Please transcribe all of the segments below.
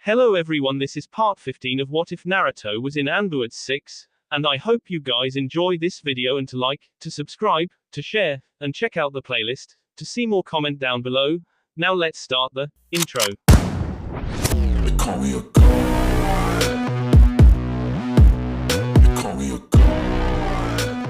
Hello everyone, this is part 15 of What If Naruto was in Anbu at 6, and I hope you guys enjoy this video and to like, to subscribe, to share, and check out the playlist, to see more comment down below. Now let's start the intro. They call me a god. They call me a god.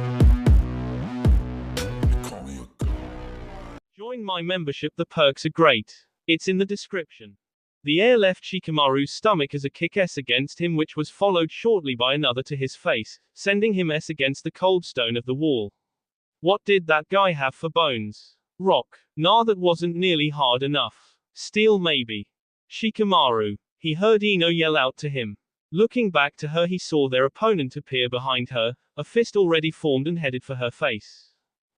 They call me a god. Join my membership, the perks are great. It's in the description. The air left Shikamaru's stomach as a kick S against him, which was followed shortly by another to his face, sending him S against the cold stone of the wall. What did that guy have for bones? Rock. Nah, that wasn't nearly hard enough. Steel maybe. Shikamaru. He heard Ino yell out to him. Looking back to her, he saw their opponent appear behind her, a fist already formed and headed for her face.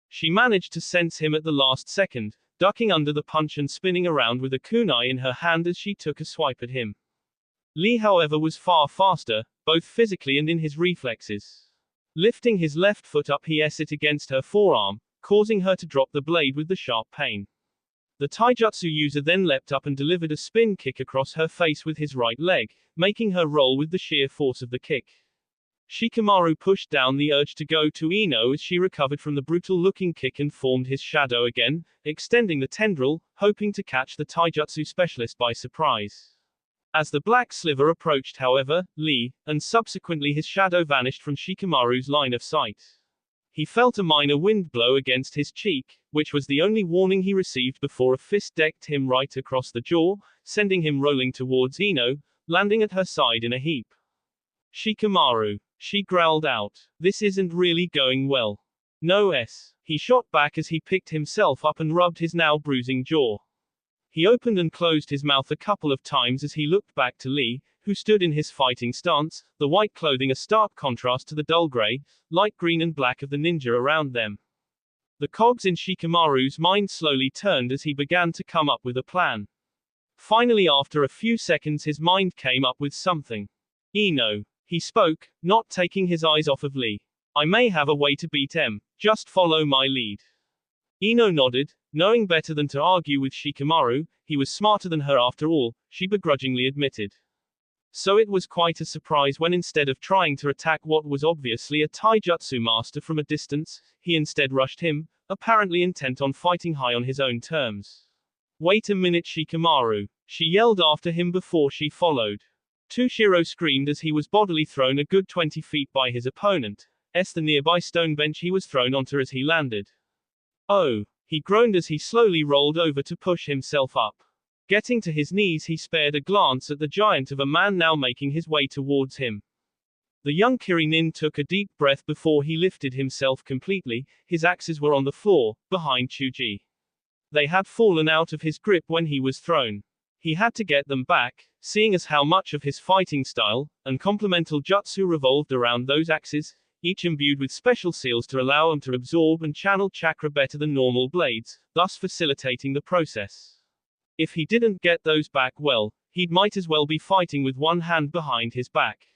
She managed to sense him at the last second, ducking under the punch and spinning around with a kunai in her hand as she took a swipe at him. Lee, however, was far faster, both physically and in his reflexes. Lifting his left foot up, he S it against her forearm, causing her to drop the blade with the sharp pain. The taijutsu user then leapt up and delivered a spin kick across her face with his right leg, making her roll with the sheer force of the kick. Shikamaru pushed down the urge to go to Ino as she recovered from the brutal-looking kick and formed his shadow again, extending the tendril, hoping to catch the taijutsu specialist by surprise. As the black sliver approached, however, Lee, and subsequently his shadow vanished from Shikamaru's line of sight. He felt a minor wind blow against his cheek, which was the only warning he received before a fist decked him right across the jaw, sending him rolling towards Ino, landing at her side in a heap. Shikamaru. She growled out. This isn't really going well. No S. He shot back as he picked himself up and rubbed his now bruising jaw. He opened and closed his mouth a couple of times as he looked back to Lee, who stood in his fighting stance, the white clothing a stark contrast to the dull gray, light green and black of the ninja around them. The cogs in Shikamaru's mind slowly turned as he began to come up with a plan. Finally, after a few seconds, his mind came up with something. Ino. He spoke, not taking his eyes off of Lee. I may have a way to beat M. Just follow my lead. Ino nodded, knowing better than to argue with Shikamaru. He was smarter than her after all, she begrudgingly admitted. So it was quite a surprise when, instead of trying to attack what was obviously a taijutsu master from a distance, he instead rushed him, apparently intent on fighting high on his own terms. Wait a minute, Shikamaru. She yelled after him before she followed. Toshiro screamed as he was bodily thrown a good 20 feet by his opponent, the nearby stone bench he was thrown onto as he landed. Oh! He groaned as he slowly rolled over to push himself up. Getting to his knees, he spared a glance at the giant of a man now making his way towards him. The young Kirinin took a deep breath before he lifted himself completely. His axes were on the floor, behind Chuji. They had fallen out of his grip when he was thrown. He had to get them back, seeing as how much of his fighting style and complemental jutsu revolved around those axes, each imbued with special seals to allow him to absorb and channel chakra better than normal blades, thus facilitating the process. If he didn't get those back, well, he'd might as well be fighting with one hand behind his back.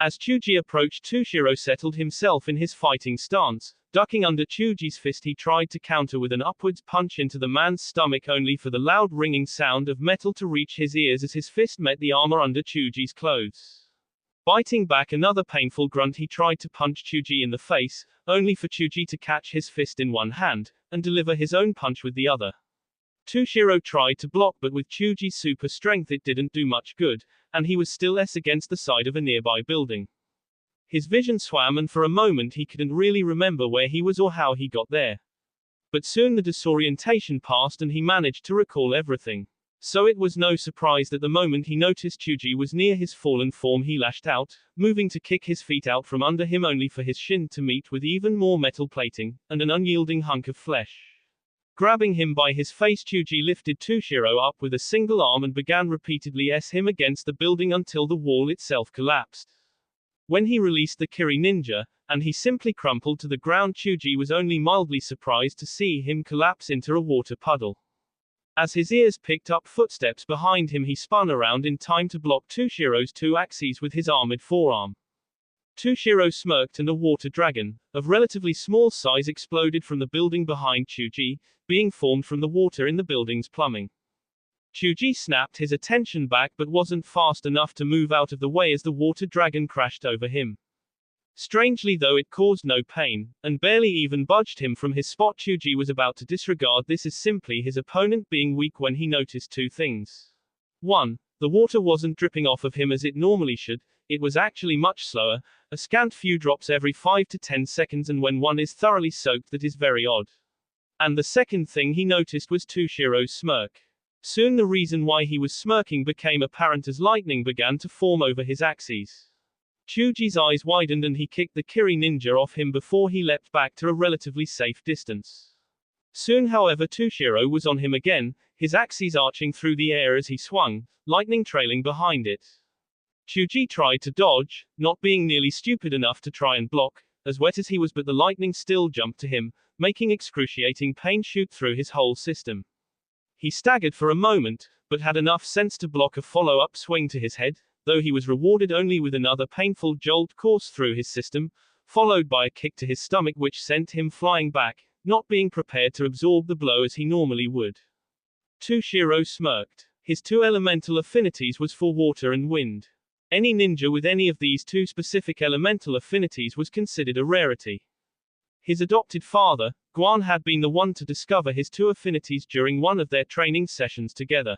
As Chuji approached, Toshiro settled himself in his fighting stance. Ducking under Chuji's fist, he tried to counter with an upwards punch into the man's stomach, only for the loud ringing sound of metal to reach his ears as his fist met the armor under Chuji's clothes. Biting back another painful grunt, he tried to punch Chuji in the face, only for Chuji to catch his fist in one hand, and deliver his own punch with the other. Toshiro tried to block, but with Chuji's super strength it didn't do much good, and he was still S against the side of a nearby building. His vision swam, and for a moment he couldn't really remember where he was or how he got there. But soon the disorientation passed and he managed to recall everything. So it was no surprise that the moment he noticed Chuji was near his fallen form, he lashed out, moving to kick his feet out from under him, only for his shin to meet with even more metal plating, and an unyielding hunk of flesh. Grabbing him by his face, Chuji lifted Toshiro up with a single arm and began repeatedly S him against the building until the wall itself collapsed. When he released the Kiri Ninja, and he simply crumpled to the ground, Chuji was only mildly surprised to see him collapse into a water puddle. As his ears picked up footsteps behind him, he spun around in time to block Toshiro's two axes with his armored forearm. Toshiro smirked and a water dragon, of relatively small size, exploded from the building behind Chuji, being formed from the water in the building's plumbing. Chuji snapped his attention back but wasn't fast enough to move out of the way as the water dragon crashed over him. Strangely though, it caused no pain, and barely even budged him from his spot. Chuji was about to disregard this as simply his opponent being weak when he noticed two things. 1. The water wasn't dripping off of him as it normally should, it was actually much slower, a scant few drops every 5 to 10 seconds, and when one is thoroughly soaked that is very odd. And the second thing he noticed was Tushiro's smirk. Soon the reason why he was smirking became apparent as lightning began to form over his axes. Chuji's eyes widened and he kicked the Kiri ninja off him before he leapt back to a relatively safe distance. Soon however Tushiro was on him again, his axes arching through the air as he swung, lightning trailing behind it. Chuji tried to dodge, not being nearly stupid enough to try and block, as wet as he was, but the lightning still jumped to him, making excruciating pain shoot through his whole system. He staggered for a moment, but had enough sense to block a follow-up swing to his head, though he was rewarded only with another painful jolt course through his system, followed by a kick to his stomach which sent him flying back, not being prepared to absorb the blow as he normally would. Tushiro smirked. His two elemental affinities was for water and wind. Any ninja with any of these two specific elemental affinities was considered a rarity. His adopted father, Guan, had been the one to discover his two affinities during one of their training sessions together.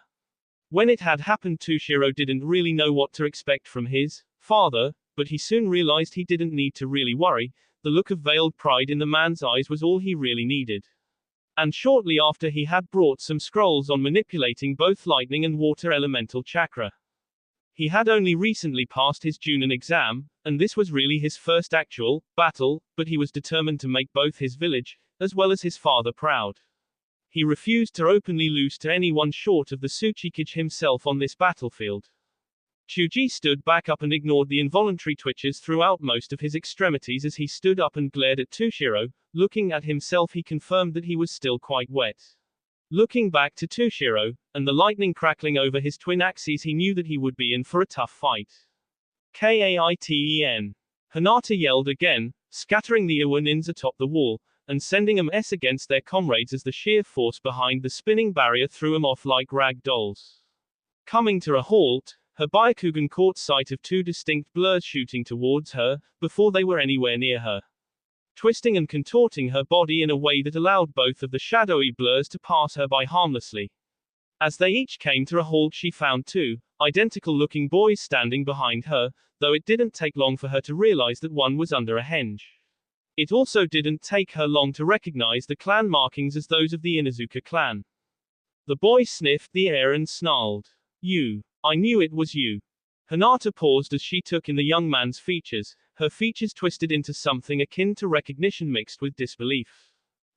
When it had happened, Tushiro didn't really know what to expect from his father, but he soon realized he didn't need to really worry. The look of veiled pride in the man's eyes was all he really needed. And shortly after, he had brought some scrolls on manipulating both lightning and water elemental chakra. He had only recently passed his Junin exam, and this was really his first actual battle, but he was determined to make both his village, as well as his father, proud. He refused to openly lose to anyone short of the Tsuchikage himself on this battlefield. Chuji stood back up and ignored the involuntary twitches throughout most of his extremities as he stood up and glared at Tushiro. Looking at himself, he confirmed that he was still quite wet. Looking back to Tushiro, and the lightning crackling over his twin axes, he knew that he would be in for a tough fight. Kaiten. Hinata yelled again, scattering the Iwa ninja atop the wall, and sending them against their comrades as the sheer force behind the spinning barrier threw them off like rag dolls. Coming to a halt, her Byakugan caught sight of two distinct blurs shooting towards her, before they were anywhere near her. Twisting and contorting her body in a way that allowed both of the shadowy blurs to pass her by harmlessly. As they each came to a halt, she found two identical-looking boys standing behind her, though it didn't take long for her to realize that one was under a henge. It also didn't take her long to recognize the clan markings as those of the Inuzuka clan. The boy sniffed the air and snarled, "You. I knew it was you." Hinata paused as she took in the young man's features, her features twisted into something akin to recognition mixed with disbelief.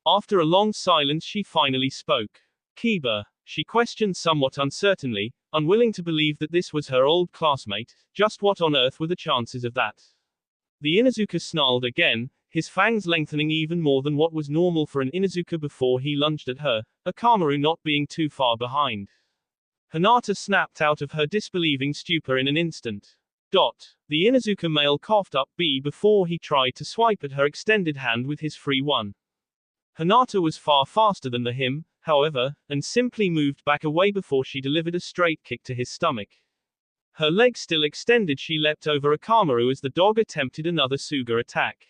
After a long silence, she finally spoke. "Kiba?" she questioned somewhat uncertainly, unwilling to believe that this was her old classmate. Just what on earth were the chances of that? The Inuzuka snarled again, his fangs lengthening even more than what was normal for an Inuzuka before he lunged at her, Akamaru not being too far behind. Hinata snapped out of her disbelieving stupor in an instant. The Inuzuka male coughed up B before he tried to swipe at her extended hand with his free one. Hinata was far faster than him, however, and simply moved back away before she delivered a straight kick to his stomach. Her leg still extended, she leapt over Akamaru as the dog attempted another Suga attack.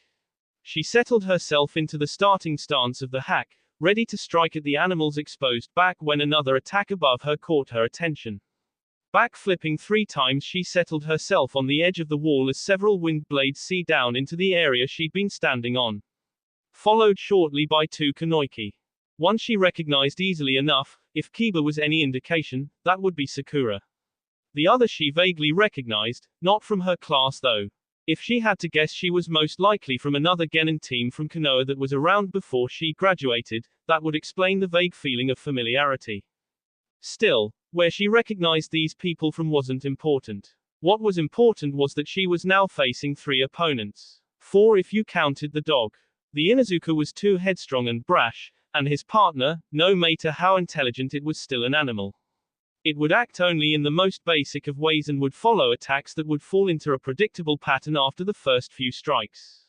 She settled herself into the starting stance of the hack, ready to strike at the animal's exposed back when another attack above her caught her attention. Back-flipping 3 times, she settled herself on the edge of the wall as several wind blades see down into the area she'd been standing on. Followed shortly by 2 Kanoiki. One she recognized easily enough, if Kiba was any indication, that would be Sakura. The other she vaguely recognized, not from her class though. If she had to guess, she was most likely from another Genin team from Konoha that was around before she graduated. That would explain the vague feeling of familiarity. Still, where she recognized these people from wasn't important. What was important was that she was now facing 3 opponents. 4 if you counted the dog. The Inuzuka was too headstrong and brash, and his partner, no matter how intelligent it was, still an animal. It would act only in the most basic of ways and would follow attacks that would fall into a predictable pattern after the first few strikes.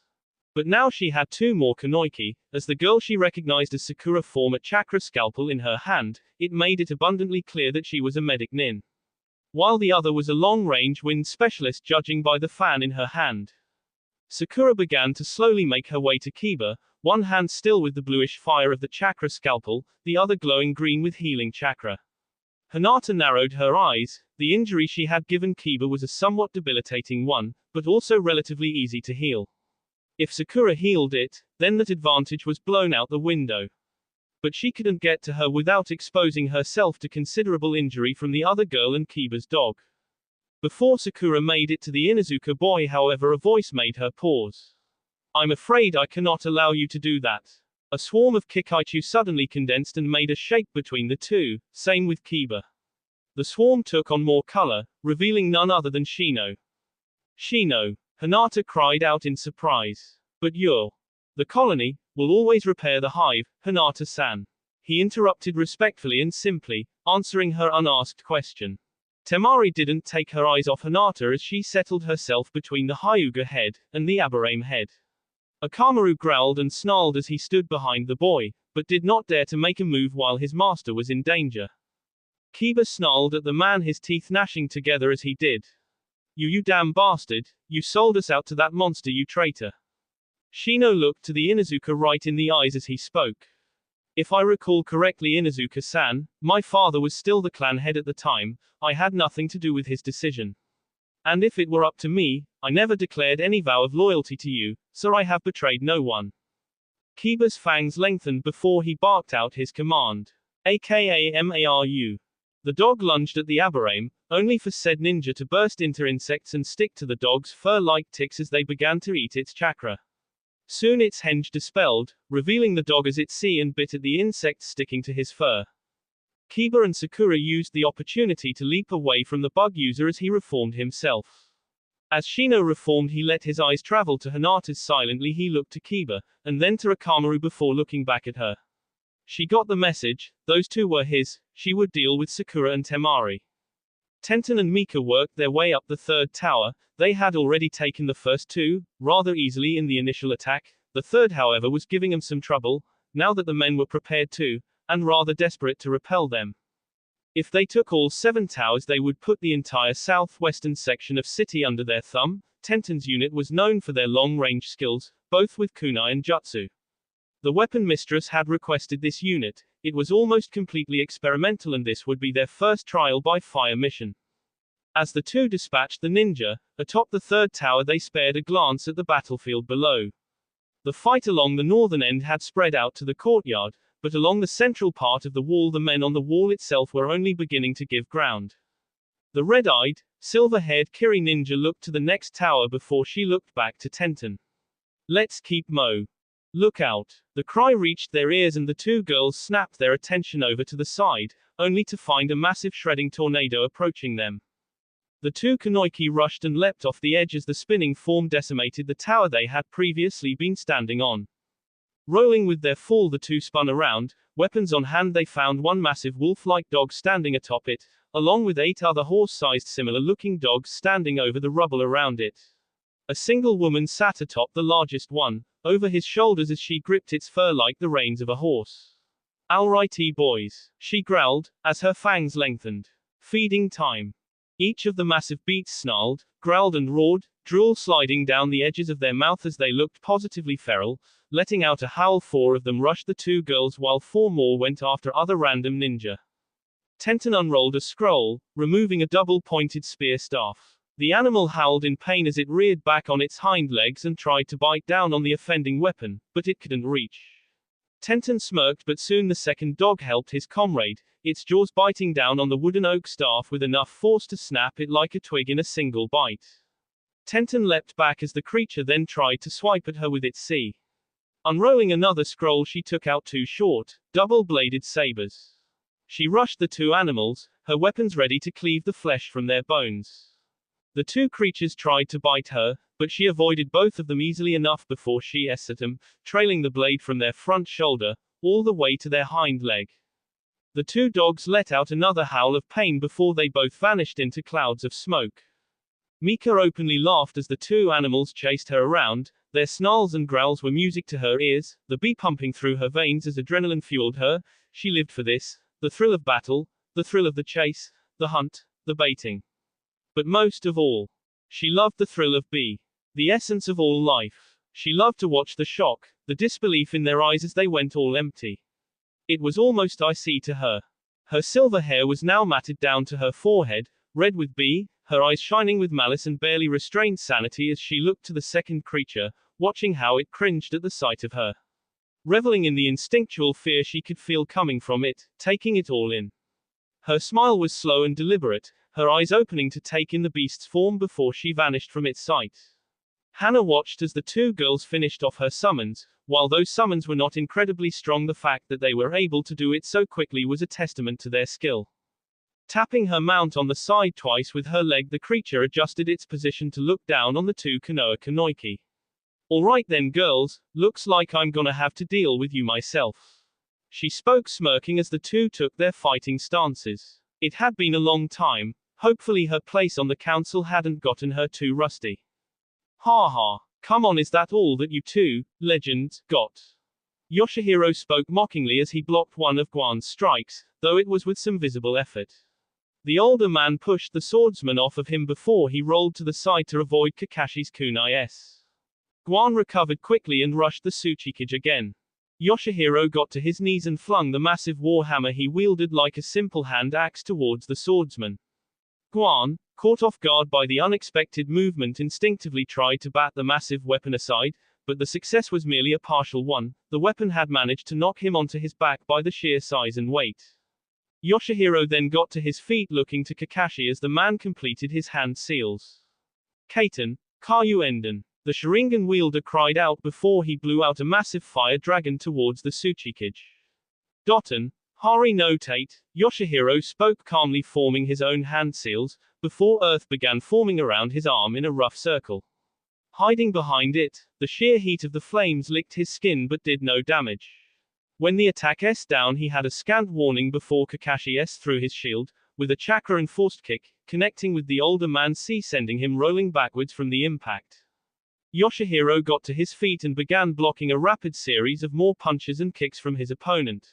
But now she had two more Kunoichi, as the girl she recognized as Sakura form a chakra scalpel in her hand. It made it abundantly clear that she was a medic nin. While the other was a long-range wind specialist, judging by the fan in her hand. Sakura began to slowly make her way to Kiba, one hand still with the bluish fire of the chakra scalpel, the other glowing green with healing chakra. Hinata narrowed her eyes. The injury she had given Kiba was a somewhat debilitating one, but also relatively easy to heal. If Sakura healed it, then that advantage was blown out the window. But she couldn't get to her without exposing herself to considerable injury from the other girl and Kiba's dog. Before Sakura made it to the Inuzuka boy, however, a voice made her pause. "I'm afraid I cannot allow you to do that." A swarm of Kikaichu suddenly condensed and made a shape between the two, same with Kiba. The swarm took on more color, revealing none other than Shino. "Shino," Hinata cried out in surprise. "But you're... The colony will always repair the hive, Hinata-san." He interrupted respectfully and simply, answering her unasked question. Temari didn't take her eyes off Hinata as she settled herself between the Hyuga head and the Aburame head. Akamaru growled and snarled as he stood behind the boy, but did not dare to make a move while his master was in danger. Kiba snarled at the man, his teeth gnashing together as he did. You damn bastard, you sold us out to that monster, you traitor." Shino looked to the Inuzuka right in the eyes as he spoke. "If I recall correctly, Inuzuka-san, my father was still the clan head at the time. I had nothing to do with his decision. And if it were up to me, I never declared any vow of loyalty to you, so I have betrayed no one." Kiba's fangs lengthened before he barked out his command. "Aka Maru." The dog lunged at the Aburame, only for said ninja to burst into insects and stick to the dog's fur-like ticks as they began to eat its chakra. Soon its henge dispelled, revealing the dog as it see and bit at the insects sticking to his fur. Kiba and Sakura used the opportunity to leap away from the bug user as he reformed himself. As Shino reformed, he let his eyes travel to Hinata's. Silently he looked to Kiba, and then to Akamaru before looking back at her. She got the message, those two were his, she would deal with Sakura and Temari. Tenten and Mika worked their way up the third tower. They had already taken the first two, rather easily in the initial attack. The third, however, was giving them some trouble, now that the men were prepared to, and rather desperate to repel them. If they took all 7 towers, they would put the entire southwestern section of city under their thumb. Tenten's unit was known for their long-range skills, both with kunai and jutsu. The weapon mistress had requested this unit. It was almost completely experimental, and this would be their first trial by fire mission. As the two dispatched the ninja, atop the third tower, they spared a glance at the battlefield below. The fight along the northern end had spread out to the courtyard, but along the central part of the wall, the men on the wall itself were only beginning to give ground. The red-eyed, silver-haired Kiri ninja looked to the next tower before she looked back to Tenten. "Let's keep Mo. Look out." The cry reached their ears and the two girls snapped their attention over to the side, only to find a massive shredding tornado approaching them. The two Kunoichi rushed and leapt off the edge as the spinning form decimated the tower they had previously been standing on. Rolling with their fall, the two spun around. Weapons on hand, they found one massive wolf-like dog standing atop it, along with 8 other horse-sized similar-looking dogs standing over the rubble around it. A single woman sat atop the largest one, over his shoulders as she gripped its fur like the reins of a horse. "Alrighty boys," she growled, as her fangs lengthened. "Feeding time." Each of the massive beasts snarled, growled and roared, drool sliding down the edges of their mouth as they looked positively feral. Letting out a howl, 4 of them rushed the two girls while 4 more went after other random ninja. Tenten unrolled a scroll, removing a double-pointed spear staff. The animal howled in pain as it reared back on its hind legs and tried to bite down on the offending weapon, but it couldn't reach. Tenten smirked, but soon the second dog helped his comrade, its jaws biting down on the wooden oak staff with enough force to snap it like a twig in a single bite. Tenten leapt back as the creature then tried to swipe at her with its C. Unrolling another scroll, she took out 2 short, double-bladed sabers. She rushed the 2 animals, her weapons ready to cleave the flesh from their bones. The 2 creatures tried to bite her, but she avoided both of them easily enough before she s at them, trailing the blade from their front shoulder, all the way to their hind leg. The 2 dogs let out another howl of pain before they both vanished into clouds of smoke. Mika openly laughed as the 2 animals chased her around. Their snarls and growls were music to her ears, the bee pumping through her veins as adrenaline fueled her. She lived for this, the thrill of battle, the thrill of the chase, the hunt, the baiting. But most of all, she loved the thrill of bee, the essence of all life. She loved to watch the shock, the disbelief in their eyes as they went all empty. It was almost icy to her. Her silver hair was now matted down to her forehead, red with bee, her eyes shining with malice and barely restrained sanity as she looked to the second creature, watching how it cringed at the sight of her. Reveling in the instinctual fear she could feel coming from it, taking it all in. Her smile was slow and deliberate, her eyes opening to take in the beast's form before she vanished from its sight. Hannah watched as the two girls finished off her summons. While those summons were not incredibly strong, the fact that they were able to do it so quickly was a testament to their skill. Tapping her mount on the side twice with her leg, the creature adjusted its position to look down on the two Konoha Kanoiki. Alright then girls, looks like I'm gonna have to deal with you myself. She spoke smirking as the two took their fighting stances. It had been a long time, hopefully her place on the council hadn't gotten her too rusty. Ha ha, come on, is that all that you two, legends, got? Yoshihiro spoke mockingly as he blocked one of Guan's strikes, though it was with some visible effort. The older man pushed the swordsman off of him before he rolled to the side to avoid Kakashi's kunai-s. Guan recovered quickly and rushed the Tsuchikage again. Yoshihiro got to his knees and flung the massive warhammer he wielded like a simple hand axe towards the swordsman. Guan, caught off guard by the unexpected movement, instinctively tried to bat the massive weapon aside, but the success was merely a partial one. The weapon had managed to knock him onto his back by the sheer size and weight. Yoshihiro then got to his feet, looking to Kakashi as the man completed his hand seals. Kaiten, Kayu Enden. The Sharingan wielder cried out before he blew out a massive fire dragon towards the Tsuchikage. Doten, Hari no Tate, Yoshihiro spoke calmly, forming his own hand seals, before earth began forming around his arm in a rough circle. Hiding behind it, the sheer heat of the flames licked his skin but did no damage. When the attack S down, he had a scant warning before Kakashi S threw his shield, with a chakra enforced kick, connecting with the older man's C, sending him rolling backwards from the impact. Yoshihiro got to his feet and began blocking a rapid series of more punches and kicks from his opponent.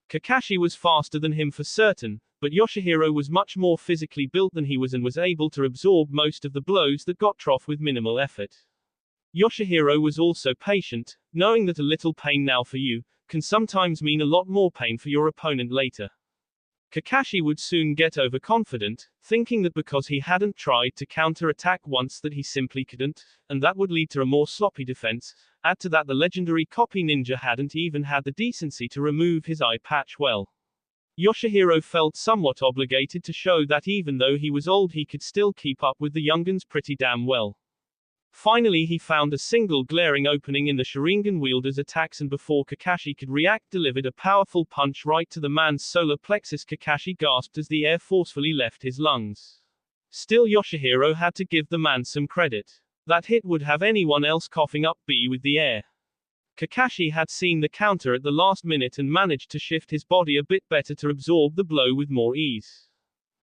Kakashi was faster than him for certain, but Yoshihiro was much more physically built than he was and was able to absorb most of the blows that got trough with minimal effort. Yoshihiro was also patient, knowing that a little pain now for you can sometimes mean a lot more pain for your opponent later. Kakashi would soon get overconfident, thinking that because he hadn't tried to counter-attack once that he simply couldn't, and that would lead to a more sloppy defense. Add to that the legendary copy ninja hadn't even had the decency to remove his eye patch well. Yoshihiro felt somewhat obligated to show that even though he was old he could still keep up with the younguns pretty damn well. Finally he found a single glaring opening in the Sharingan wielder's attacks, and before Kakashi could react delivered a powerful punch right to the man's solar plexus. Kakashi gasped as the air forcefully left his lungs. Still, Yoshihiro had to give the man some credit. That hit would have anyone else coughing up B with the air. Kakashi had seen the counter at the last minute and managed to shift his body a bit better to absorb the blow with more ease.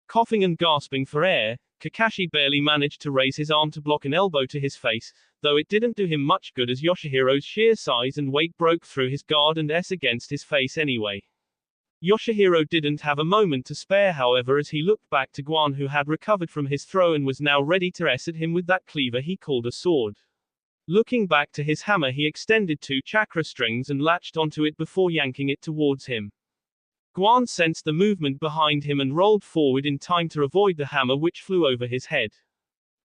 Coughing and gasping for air, Kakashi barely managed to raise his arm to block an elbow to his face, though it didn't do him much good as Yoshihiro's sheer size and weight broke through his guard and S against his face anyway. Yoshihiro didn't have a moment to spare, however, as he looked back to Guan, who had recovered from his throw and was now ready to S at him with that cleaver he called a sword. Looking back to his hammer, he extended 2 chakra strings and latched onto it before yanking it towards him. Guan sensed the movement behind him and rolled forward in time to avoid the hammer, which flew over his head.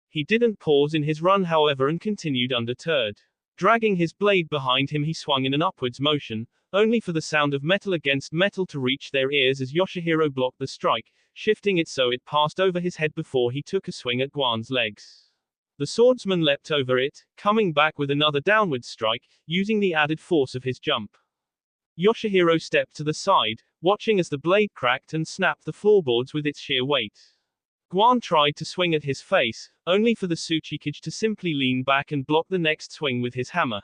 He didn't pause in his run, however, and continued undeterred. Dragging his blade behind him, he swung in an upwards motion, only for the sound of metal against metal to reach their ears as Yoshihiro blocked the strike, shifting it so it passed over his head before he took a swing at Guan's legs. The swordsman leapt over it, coming back with another downward strike, using the added force of his jump. Yoshihiro stepped to the side, watching as the blade cracked and snapped the floorboards with its sheer weight. Guan tried to swing at his face, only for the Tsuchikage to simply lean back and block the next swing with his hammer.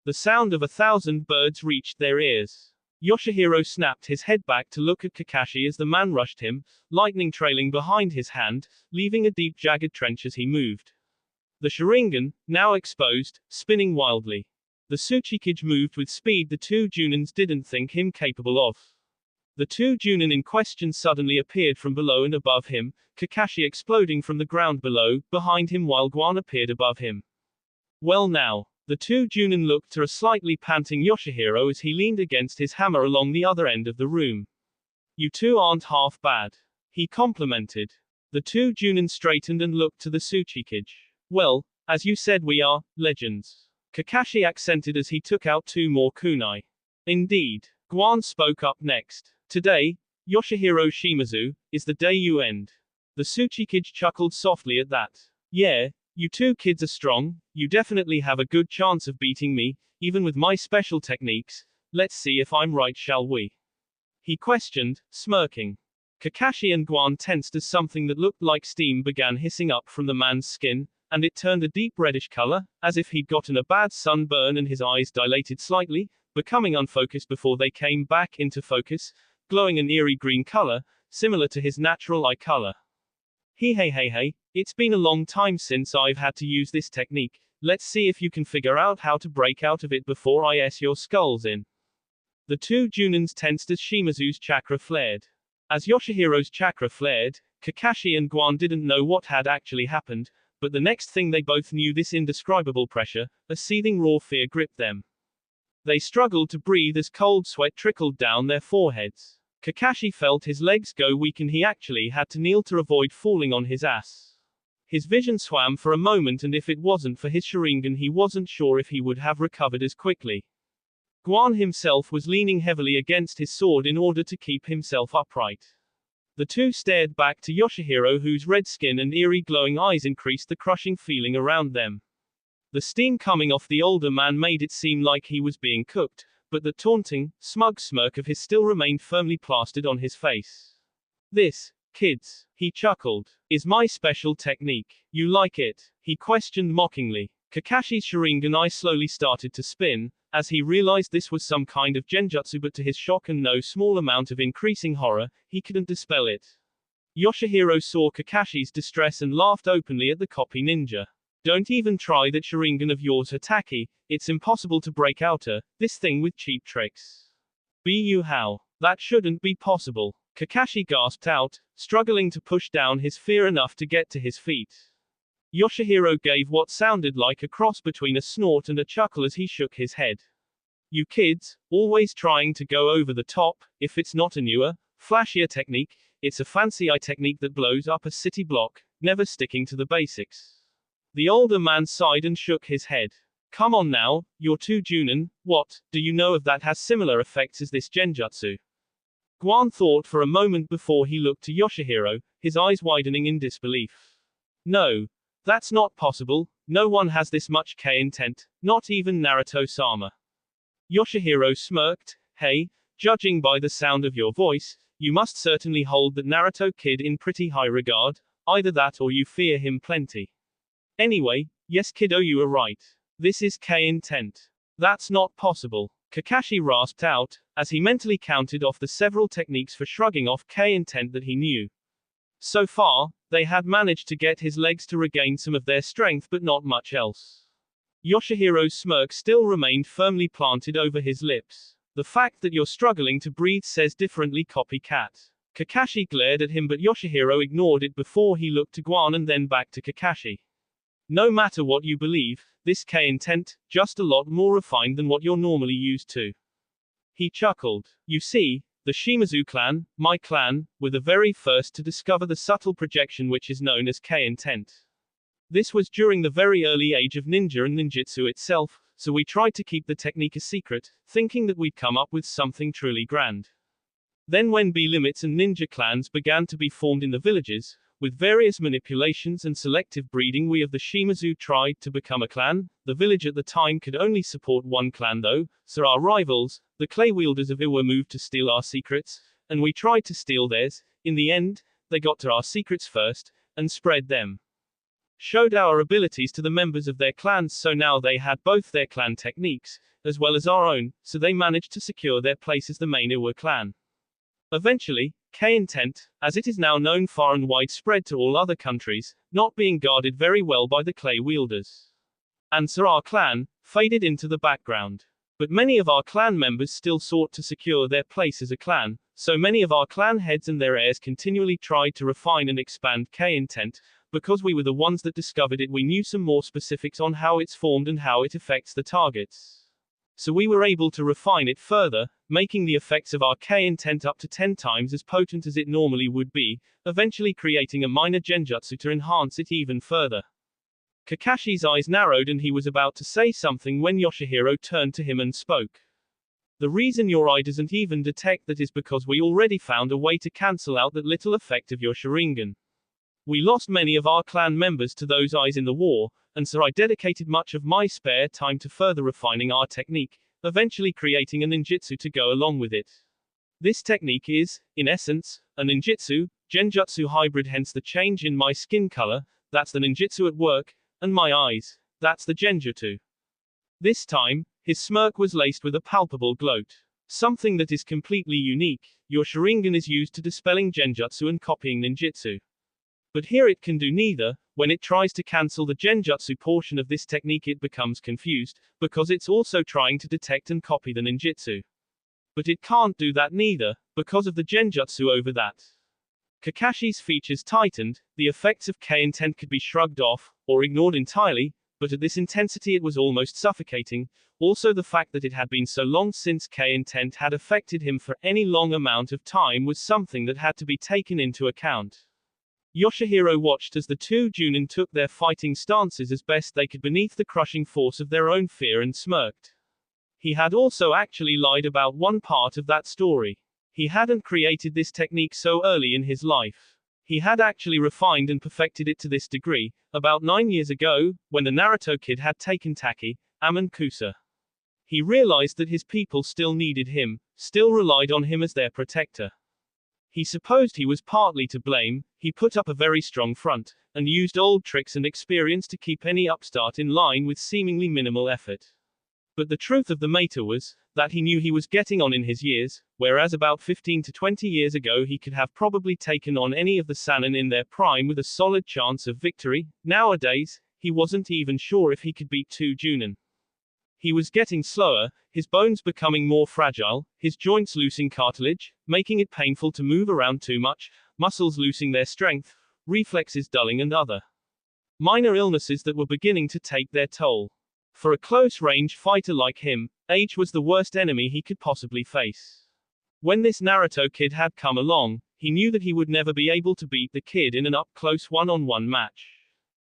The sound of 1,000 birds reached their ears. Yoshihiro snapped his head back to look at Kakashi as the man rushed him, lightning trailing behind his hand, leaving a deep jagged trench as he moved. the Sharingan, now exposed, spinning wildly. The Tsuchikage moved with speed the two Junins didn't think him capable of. The two Junin in question suddenly appeared from below and above him, Kakashi exploding from the ground below, behind him while Guan appeared above him. Well now. The two Junin looked to a slightly panting Yoshihiro as he leaned against his hammer along the other end of the room. You two aren't half bad. He complimented. The two Junin straightened and looked to the Tsuchikage. Well, as you said we are, legends. Kakashi accented as he took out two more kunai. Indeed. Guan spoke up next. Today, Yoshihiro Shimazu, is the day you end. The Tsuchikage chuckled softly at that. Yeah, you two kids are strong, you definitely have a good chance of beating me, even with my special techniques. Let's see if I'm right, shall we? He questioned, smirking. Kakashi and Guan tensed as something that looked like steam began hissing up from the man's skin, and it turned a deep reddish color, as if he'd gotten a bad sunburn, and his eyes dilated slightly, becoming unfocused before they came back into focus, glowing an eerie green color, similar to his natural eye color. Hey, it's been a long time since I've had to use this technique. Let's see if you can figure out how to break out of it before I s your skulls in. The two Junins tensed as Shimazu's chakra flared. As Yoshihiro's chakra flared, Kakashi and Guan didn't know what had actually happened, but the next thing they both knew, this indescribable pressure, a seething raw fear gripped them. They struggled to breathe as cold sweat trickled down their foreheads. Kakashi felt his legs go weak and he actually had to kneel to avoid falling on his ass. His vision swam for a moment, and if it wasn't for his Sharingan he wasn't sure if he would have recovered as quickly. Guan himself was leaning heavily against his sword in order to keep himself upright. The two stared back to Yoshihiro, whose red skin and eerie glowing eyes increased the crushing feeling around them. The steam coming off the older man made it seem like he was being cooked, but the taunting, smug smirk of his still remained firmly plastered on his face. This, kids, he chuckled, is my special technique. You like it? He questioned mockingly. Kakashi's Sharingan eye slowly started to spin, as he realized this was some kind of genjutsu, but to his shock and no small amount of increasing horror, he couldn't dispel it. Yoshihiro saw Kakashi's distress and laughed openly at the copy ninja. Don't even try that Sharingan of yours, Hataki. It's impossible to break out this thing with cheap tricks. How? That shouldn't be possible. Kakashi gasped out, struggling to push down his fear enough to get to his feet. Yoshihiro gave what sounded like a cross between a snort and a chuckle as he shook his head. You kids, always trying to go over the top. If it's not a newer, flashier technique, it's a fancy eye technique that blows up a city block, never sticking to the basics. The older man sighed and shook his head. Come on now, you're two Junin. What do you know of that has similar effects as this genjutsu? Guan thought for a moment before he looked to Yoshihiro, his eyes widening in disbelief. No. That's not possible. No one has this much K intent, not even Naruto-sama. Yoshihiro smirked. Hey, judging by the sound of your voice, you must certainly hold that Naruto kid in pretty high regard. Either that or you fear him plenty. Anyway, yes kiddo, you are right. This is K intent. That's not possible. Kakashi rasped out, as he mentally counted off the several techniques for shrugging off K intent that he knew. So far, they had managed to get his legs to regain some of their strength, but not much else. Yoshihiro's smirk still remained firmly planted over his lips. The fact that you're struggling to breathe says differently, copycat. Kakashi glared at him, but Yoshihiro ignored it before he looked to Guan and then back to Kakashi. No matter what you believe, this K intent, just a lot more refined than what you're normally used to. He chuckled. You see, the Shimazu clan, my clan, were the very first to discover the subtle projection which is known as K intent. This was during the very early age of ninja and ninjutsu itself, so we tried to keep the technique a secret, thinking that we'd come up with something truly grand. Then when B-limits and ninja clans began to be formed in the villages, with various manipulations and selective breeding, we of the Shimazu tried to become a clan. The village at the time could only support one clan though, so our rivals, the clay wielders of were moved to steal our secrets, and we tried to steal theirs. In the end, they got to our secrets first, and spread them. Showed our abilities to the members of their clans, so now they had both their clan techniques, as well as our own, so they managed to secure their place as the main Iwa clan. Eventually, K-intent, as it is now known far and widespread to all other countries, not being guarded very well by the clay wielders. And so our clan faded into the background. But many of our clan members still sought to secure their place as a clan, so many of our clan heads and their heirs continually tried to refine and expand K-intent. Because we were the ones that discovered it, we knew some more specifics on how it's formed and how it affects the targets. So we were able to refine it further, making the effects of our K-intent up to 10 times as potent as it normally would be, eventually creating a minor genjutsu to enhance it even further. Kakashi's eyes narrowed and he was about to say something when Yoshihiro turned to him and spoke. The reason your eye doesn't even detect that is because we already found a way to cancel out that little effect of your Sharingan. We lost many of our clan members to those eyes in the war, and so I dedicated much of my spare time to further refining our technique, eventually creating a ninjutsu to go along with it. This technique is, in essence, a ninjutsu, genjutsu hybrid, hence the change in my skin color, that's the ninjutsu at work, and my eyes, that's the genjutsu. This time, his smirk was laced with a palpable gloat. Something that is completely unique, your Sharingan is used to dispelling genjutsu and copying ninjutsu. But here it can do neither. When it tries to cancel the genjutsu portion of this technique it becomes confused, because it's also trying to detect and copy the ninjutsu. But it can't do that neither, because of the genjutsu over that. Kakashi's features tightened, the effects of K-intent could be shrugged off, or ignored entirely, but at this intensity it was almost suffocating. Also the fact that it had been so long since K-intent had affected him for any long amount of time was something that had to be taken into account. Yoshihiro watched as the two Junin took their fighting stances as best they could beneath the crushing force of their own fear and smirked. He had also actually lied about one part of that story. He hadn't created this technique so early in his life. He had actually refined and perfected it to this degree, about 9 years ago, when the Naruto kid had taken Taki, Amankusa. He realized that his people still needed him, still relied on him as their protector. He supposed he was partly to blame. He put up a very strong front, and used old tricks and experience to keep any upstart in line with seemingly minimal effort. But the truth of the matter was, that he knew he was getting on in his years, whereas about 15 to 20 years ago he could have probably taken on any of the Sannin in their prime with a solid chance of victory. Nowadays, he wasn't even sure if he could beat two Junin. He was getting slower, his bones becoming more fragile, his joints losing cartilage, making it painful to move around too much, muscles losing their strength, reflexes dulling and other minor illnesses that were beginning to take their toll. For a close-range fighter like him, age was the worst enemy he could possibly face. When this Naruto kid had come along, he knew that he would never be able to beat the kid in an up-close one-on-one match.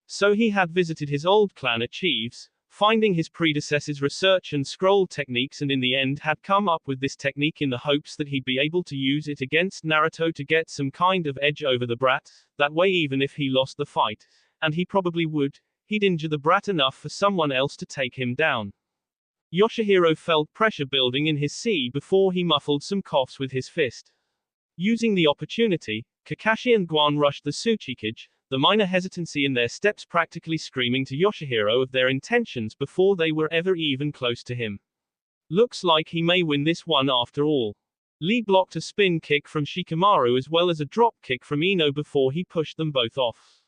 So he had visited his old clan at Chiefs, finding his predecessors' research and scroll techniques, and in the end had come up with this technique in the hopes that he'd be able to use it against Naruto to get some kind of edge over the brat. That way, even if he lost the fight, and he probably would, he'd injure the brat enough for someone else to take him down. Yoshihiro felt pressure building in his sea before he muffled some coughs with his fist. Using the opportunity, Kakashi and Guan rushed the Tsuchikage, the minor hesitancy in their steps practically screaming to Yoshihiro of their intentions before they were ever even close to him. Looks like he may win this one after all. Lee blocked a spin kick from Shikamaru as well as a drop kick from Ino before he pushed them both off.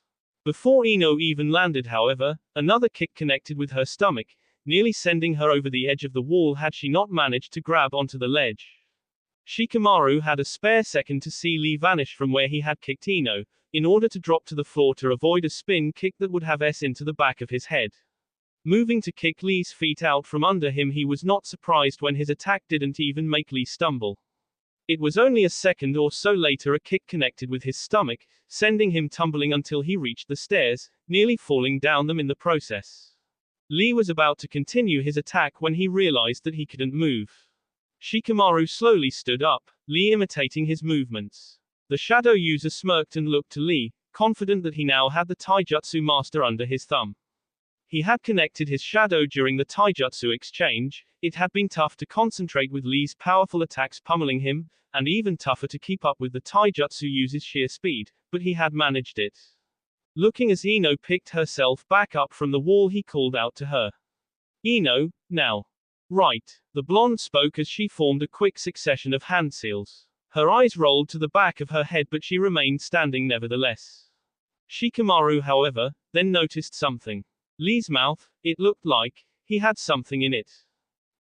Before Ino even landed, however, another kick connected with her stomach, nearly sending her over the edge of the wall had she not managed to grab onto the ledge. Shikamaru had a spare second to see Lee vanish from where he had kicked Ino, in order to drop to the floor to avoid a spin kick that would have S into the back of his head. Moving to kick Lee's feet out from under him, he was not surprised when his attack didn't even make Lee stumble. It was only a second or so later a kick connected with his stomach, sending him tumbling until he reached the stairs, nearly falling down them in the process. Lee was about to continue his attack when he realized that he couldn't move. Shikamaru slowly stood up, Lee imitating his movements. The shadow user smirked and looked to Lee, confident that he now had the taijutsu master under his thumb. He had connected his shadow during the taijutsu exchange. It had been tough to concentrate with Lee's powerful attacks pummeling him, and even tougher to keep up with the taijutsu user's sheer speed, but he had managed it. Looking as Ino picked herself back up from the wall, he called out to her. Ino, now. Right. The blonde spoke as she formed a quick succession of hand seals. Her eyes rolled to the back of her head, but she remained standing nevertheless. Shikamaru, however, then noticed something. Lee's mouth, it looked like, he had something in it.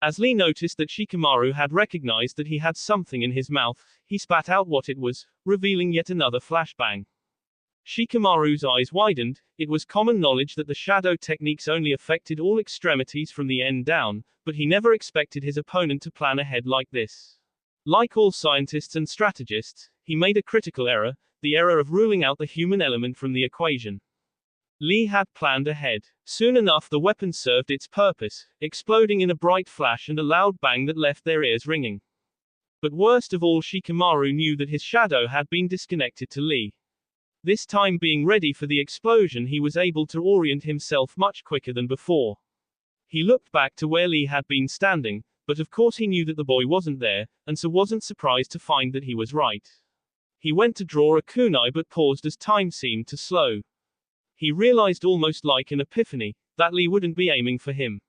As Lee noticed that Shikamaru had recognized that he had something in his mouth, he spat out what it was, revealing yet another flashbang. Shikamaru's eyes widened. It was common knowledge that the shadow techniques only affected all extremities from the end down, but he never expected his opponent to plan ahead like this. Like all scientists and strategists, he made a critical error, the error of ruling out the human element from the equation. Lee had planned ahead. Soon enough the weapon served its purpose, exploding in a bright flash and a loud bang that left their ears ringing. But worst of all, Shikamaru knew that his shadow had been disconnected to Lee. This time, being ready for the explosion, he was able to orient himself much quicker than before. He looked back to where Lee had been standing, but of course he knew that the boy wasn't there, and so wasn't surprised to find that he was right. He went to draw a kunai but paused as time seemed to slow. He realized, almost like an epiphany, that Lee wouldn't be aiming for him.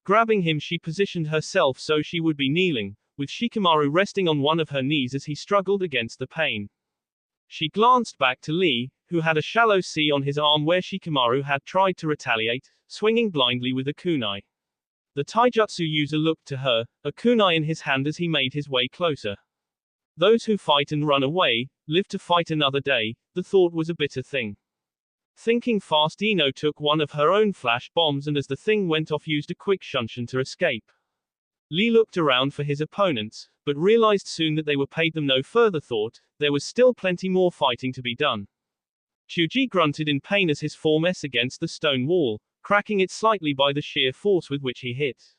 Grabbing him, she positioned herself so she would be kneeling, with Shikamaru resting on one of her knees as he struggled against the pain. She glanced back to Lee, who had a shallow C on his arm where Shikamaru had tried to retaliate, swinging blindly with a kunai. The taijutsu user looked to her, a kunai in his hand as he made his way closer. Those who fight and run away, live to fight another day, the thought was a bitter thing. Thinking fast, Ino took one of her own flash bombs and as the thing went off used a quick shunshin to escape. Lee looked around for his opponents, but realized soon that they were paid them no further thought, there was still plenty more fighting to be done. Chuji grunted in pain as his form S against the stone wall, cracking it slightly by the sheer force with which he hit.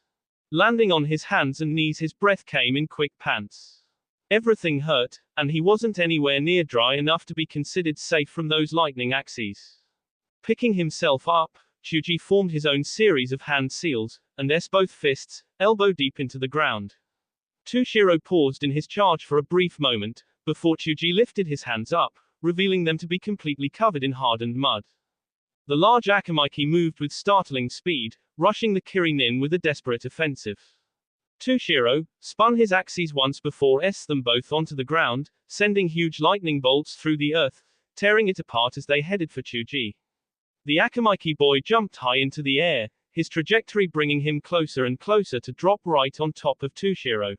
Landing on his hands and knees, his breath came in quick pants. Everything hurt, and he wasn't anywhere near dry enough to be considered safe from those lightning axes. Picking himself up, Chuji formed his own series of hand seals, and S both fists, elbow deep into the ground. Tushiro paused in his charge for a brief moment, before Chuji lifted his hands up, revealing them to be completely covered in hardened mud. The large Akamaiki moved with startling speed, rushing the Kiri-nin with a desperate offensive. Tushiro spun his axes once before S them both onto the ground, sending huge lightning bolts through the earth, tearing it apart as they headed for Chuji. The Akamaiki boy jumped high into the air, his trajectory bringing him closer and closer to drop right on top of Tushiro.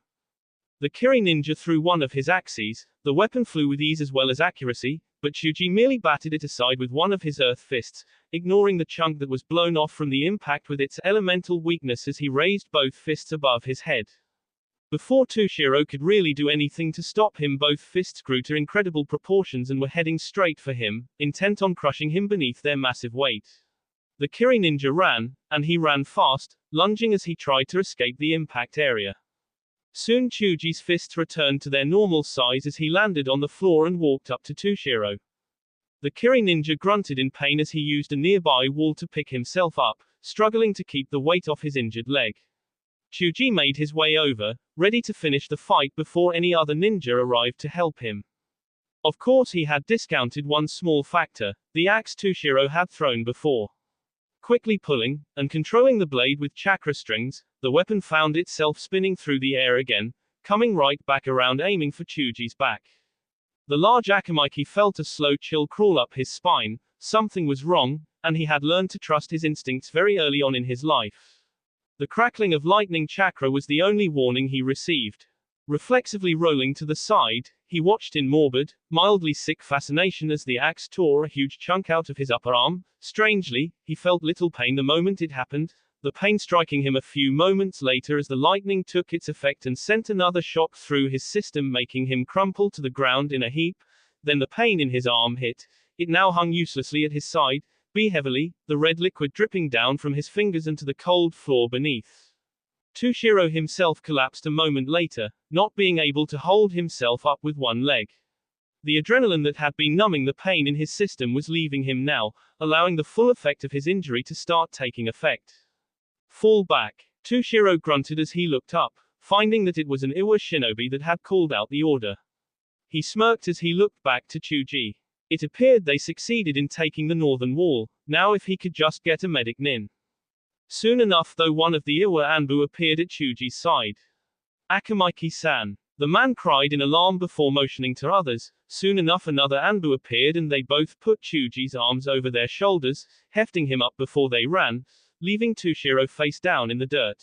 The Kiri ninja threw one of his axes, the weapon flew with ease as well as accuracy, but Chuji merely batted it aside with one of his earth fists, ignoring the chunk that was blown off from the impact with its elemental weakness as he raised both fists above his head. Before Tushiro could really do anything to stop him, both fists grew to incredible proportions and were heading straight for him, intent on crushing him beneath their massive weight. The Kiri ninja ran, and he ran fast, lunging as he tried to escape the impact area. Soon Chuji's fists returned to their normal size as he landed on the floor and walked up to Tushiro. The Kiri ninja grunted in pain as he used a nearby wall to pick himself up, struggling to keep the weight off his injured leg. Chuji made his way over, ready to finish the fight before any other ninja arrived to help him. Of course he had discounted one small factor, the axe Tushiro had thrown before. Quickly pulling, and controlling the blade with chakra strings, the weapon found itself spinning through the air again, coming right back around aiming for Chuji's back. The large Akamaiki felt a slow chill crawl up his spine, something was wrong, and he had learned to trust his instincts very early on in his life. The crackling of lightning chakra was the only warning he received. Reflexively rolling to the side, he watched in morbid, mildly sick fascination as the axe tore a huge chunk out of his upper arm. Strangely, he felt little pain the moment it happened, the pain striking him a few moments later as the lightning took its effect and sent another shock through his system, making him crumple to the ground in a heap. Then the pain in his arm hit. It now hung uselessly at his side, heavily, the red liquid dripping down from his fingers into the cold floor beneath. Tushiro himself collapsed a moment later, not being able to hold himself up with one leg. The adrenaline that had been numbing the pain in his system was leaving him now, allowing the full effect of his injury to start taking effect. Fall back. Tushiro grunted as he looked up, finding that it was an Iwa shinobi that had called out the order. He smirked as he looked back to Chuji. It appeared they succeeded in taking the northern wall, now if he could just get a medic nin. Soon enough though one of the Iwa Anbu appeared at Chuji's side. Akamaiki-san. The man cried in alarm before motioning to others. Soon enough another Anbu appeared and they both put Chuji's arms over their shoulders, hefting him up before they ran, leaving Tushiro face down in the dirt.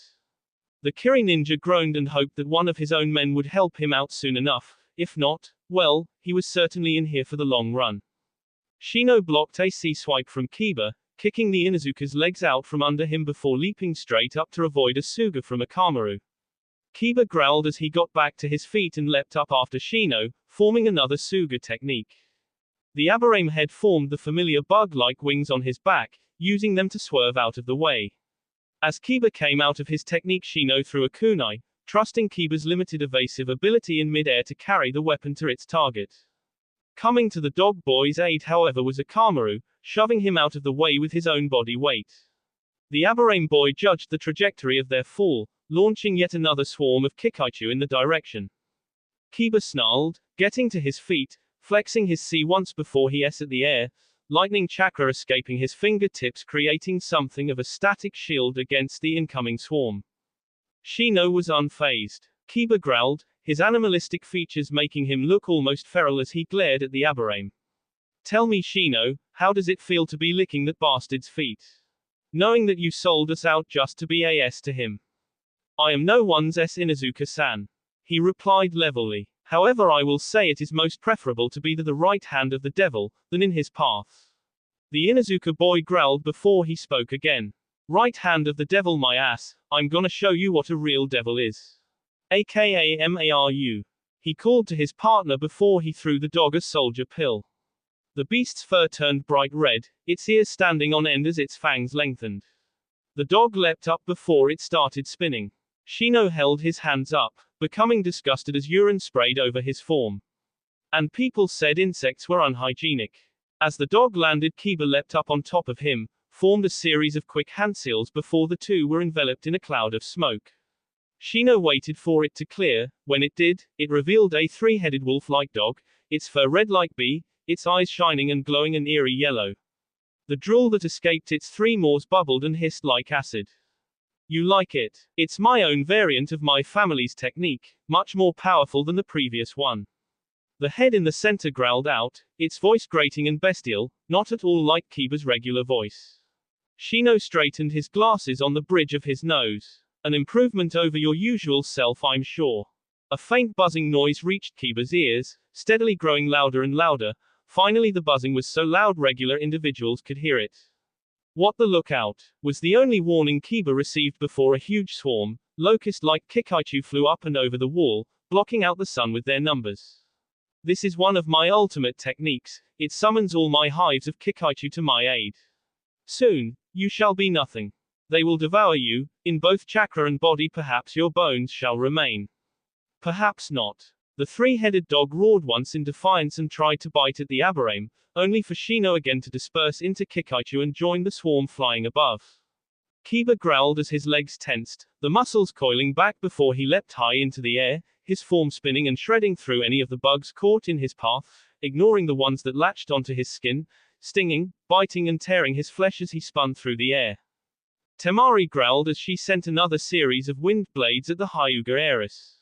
The Kiri ninja groaned and hoped that one of his own men would help him out soon enough. If not, well, he was certainly in here for the long run. Shino blocked a C-swipe from Kiba, kicking the Inuzuka's legs out from under him before leaping straight up to avoid a Suga from Akamaru. Kiba growled as he got back to his feet and leapt up after Shino, forming another Suga technique. The Aburame head formed the familiar bug-like wings on his back, using them to swerve out of the way. As Kiba came out of his technique, Shino threw a kunai, trusting Kiba's limited evasive ability in mid-air to carry the weapon to its target. Coming to the dog boy's aid, however, was Akamaru, shoving him out of the way with his own body weight. The Aburame boy judged the trajectory of their fall, launching yet another swarm of Kikaichu in the direction. Kiba snarled, getting to his feet, flexing his C once before he S at the air, lightning chakra escaping his fingertips, creating something of a static shield against the incoming swarm. Shino was unfazed. Kiba growled, his animalistic features making him look almost feral as he glared at the Aburame. Tell me, Shino, how does it feel to be licking that bastard's feet? Knowing that you sold us out just to be AS to him. I am no one's S Inuzuka-san. He replied levelly. However, I will say it is most preferable to be the right hand of the devil, than in his path. The Inuzuka boy growled before he spoke again. Right hand of the devil, my ass, I'm gonna show you what a real devil is. AKA Maru. He called to his partner before he threw the dog a soldier pill. The beast's fur turned bright red, its ears standing on end as its fangs lengthened. The dog leapt up before it started spinning. Shino held his hands up, becoming disgusted as urine sprayed over his form. And people said insects were unhygienic. As the dog landed, Kiba leapt up on top of him, formed a series of quick handseals before the two were enveloped in a cloud of smoke. Shino waited for it to clear. When it did, it revealed a three-headed wolf-like dog, its fur red like bee, its eyes shining and glowing an eerie yellow. The drool that escaped its three maws bubbled and hissed like acid. You like it? It's my own variant of my family's technique, much more powerful than the previous one. The head in the center growled out, its voice grating and bestial, not at all like Kiba's regular voice. Shino straightened his glasses on the bridge of his nose. An improvement over your usual self, I'm sure. A faint buzzing noise reached Kiba's ears, steadily growing louder and louder. Finally the buzzing was so loud regular individuals could hear it. What the lookout, was the only warning Kiba received before a huge swarm, locust-like Kikaichu flew up and over the wall, blocking out the sun with their numbers. This is one of my ultimate techniques, it summons all my hives of Kikaichu to my aid. Soon, you shall be nothing. They will devour you, in both chakra and body. Perhaps your bones shall remain. Perhaps not. The three-headed dog roared once in defiance and tried to bite at the Aburame, only for Shino again to disperse into Kikaichu and join the swarm flying above. Kiba growled as his legs tensed, the muscles coiling back before he leapt high into the air, his form spinning and shredding through any of the bugs caught in his path, ignoring the ones that latched onto his skin, stinging, biting and tearing his flesh as he spun through the air. Temari growled as she sent another series of wind blades at the Hyuga heiress.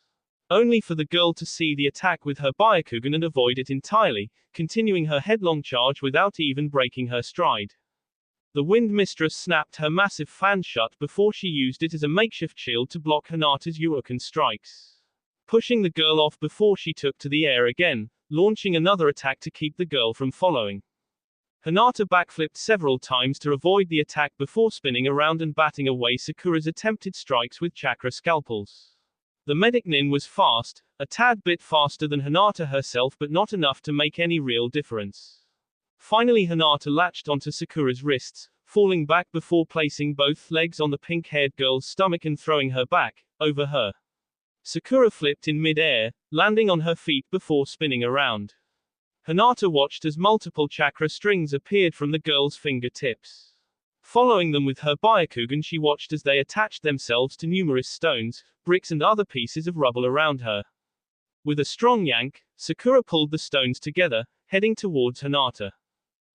Only for the girl to see the attack with her Byakugan and avoid it entirely, continuing her headlong charge without even breaking her stride. The Wind Mistress snapped her massive fan shut before she used it as a makeshift shield to block Hinata's Yuukin strikes. Pushing the girl off before she took to the air again, launching another attack to keep the girl from following. Hinata backflipped several times to avoid the attack before spinning around and batting away Sakura's attempted strikes with chakra scalpels. The medic nin was fast, a tad bit faster than Hinata herself, but not enough to make any real difference. Finally Hinata latched onto Sakura's wrists, falling back before placing both legs on the pink-haired girl's stomach and throwing her back, over her. Sakura flipped in mid-air, landing on her feet before spinning around. Hinata watched as multiple chakra strings appeared from the girl's fingertips. Following them with her Byakugan, she watched as they attached themselves to numerous stones, bricks and other pieces of rubble around her. With a strong yank, Sakura pulled the stones together, heading towards Hinata.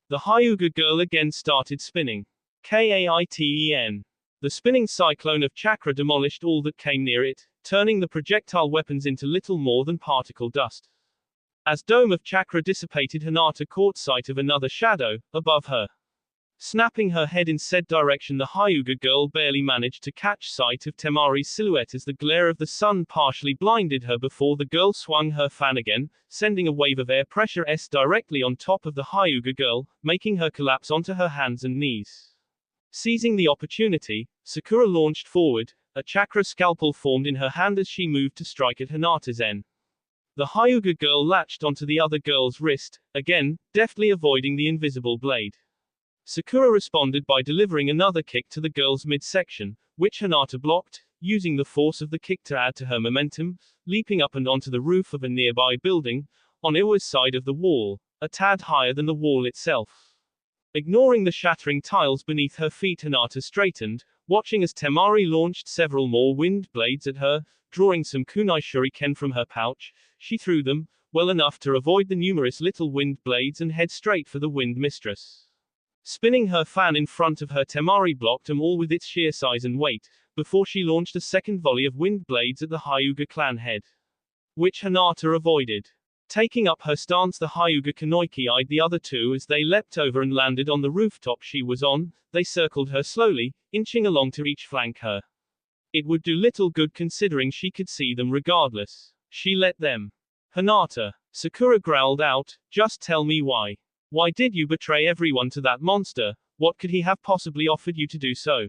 The Hyuga girl again started spinning. Kaiten. The spinning cyclone of chakra demolished all that came near it, turning the projectile weapons into little more than particle dust. As dome of chakra dissipated, Hinata caught sight of another shadow, above her. Snapping her head in said direction, the Hyuga girl barely managed to catch sight of Temari's silhouette as the glare of the sun partially blinded her before the girl swung her fan again, sending a wave of air pressure directly on top of the Hyuga girl, making her collapse onto her hands and knees. Seizing the opportunity, Sakura launched forward, a chakra scalpel formed in her hand as she moved to strike at Hinata's end. The Hyuga girl latched onto the other girl's wrist, again, deftly avoiding the invisible blade. Sakura responded by delivering another kick to the girl's midsection, which Hinata blocked, using the force of the kick to add to her momentum, leaping up and onto the roof of a nearby building, on Iwa's side of the wall, a tad higher than the wall itself. Ignoring the shattering tiles beneath her feet, Hinata straightened, watching as Temari launched several more wind blades at her. Drawing some kunai shuriken from her pouch, she threw them, well enough to avoid the numerous little wind blades and head straight for the wind mistress. Spinning her fan in front of her, Temari blocked them all with its sheer size and weight, before she launched a second volley of wind blades at the Hyuga clan head, which Hinata avoided. Taking up her stance, the Hyuga Kanoiki eyed the other two as they leapt over and landed on the rooftop she was on. They circled her slowly, inching along to each flank her. It would do little good considering she could see them regardless. She let them. Hinata. Sakura growled out, just tell me why. Why did you betray everyone to that monster? What could he have possibly offered you to do so?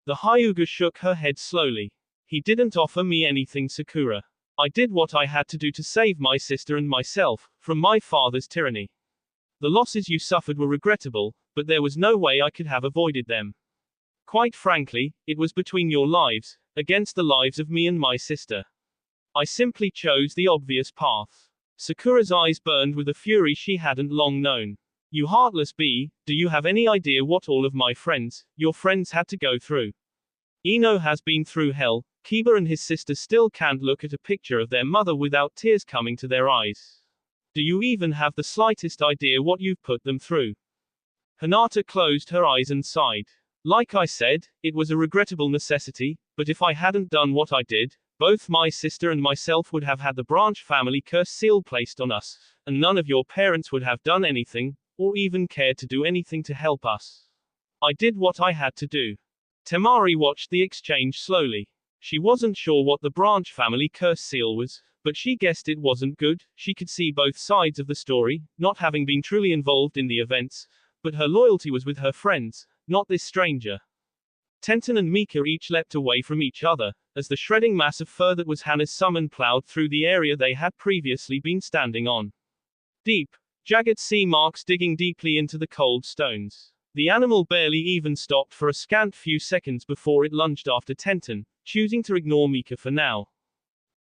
The Hyuga shook her head slowly. He didn't offer me anything, Sakura. I did what I had to do to save my sister and myself, from my father's tyranny. The losses you suffered were regrettable, but there was no way I could have avoided them. Quite frankly, it was between your lives, against the lives of me and my sister. I simply chose the obvious path. Sakura's eyes burned with a fury she hadn't long known. You heartless bee, do you have any idea what all of my friends, your friends, had to go through? Ino has been through hell. Kiba and his sister still can't look at a picture of their mother without tears coming to their eyes. Do you even have the slightest idea what you've put them through? Hinata closed her eyes and sighed. Like I said, it was a regrettable necessity, but if I hadn't done what I did, both my sister and myself would have had the branch family curse seal placed on us, and none of your parents would have done anything, or even cared to do anything to help us. I did what I had to do. Temari watched the exchange slowly. She wasn't sure what the branch family curse seal was, but she guessed it wasn't good. She could see both sides of the story, not having been truly involved in the events, but her loyalty was with her friends, not this stranger. Tenten and Mika each leapt away from each other, as the shredding mass of fur that was Hana's summon plowed through the area they had previously been standing on. Deep, jagged sea marks digging deeply into the cold stones. The animal barely even stopped for a scant few seconds before it lunged after Tenten, choosing to ignore Mika for now.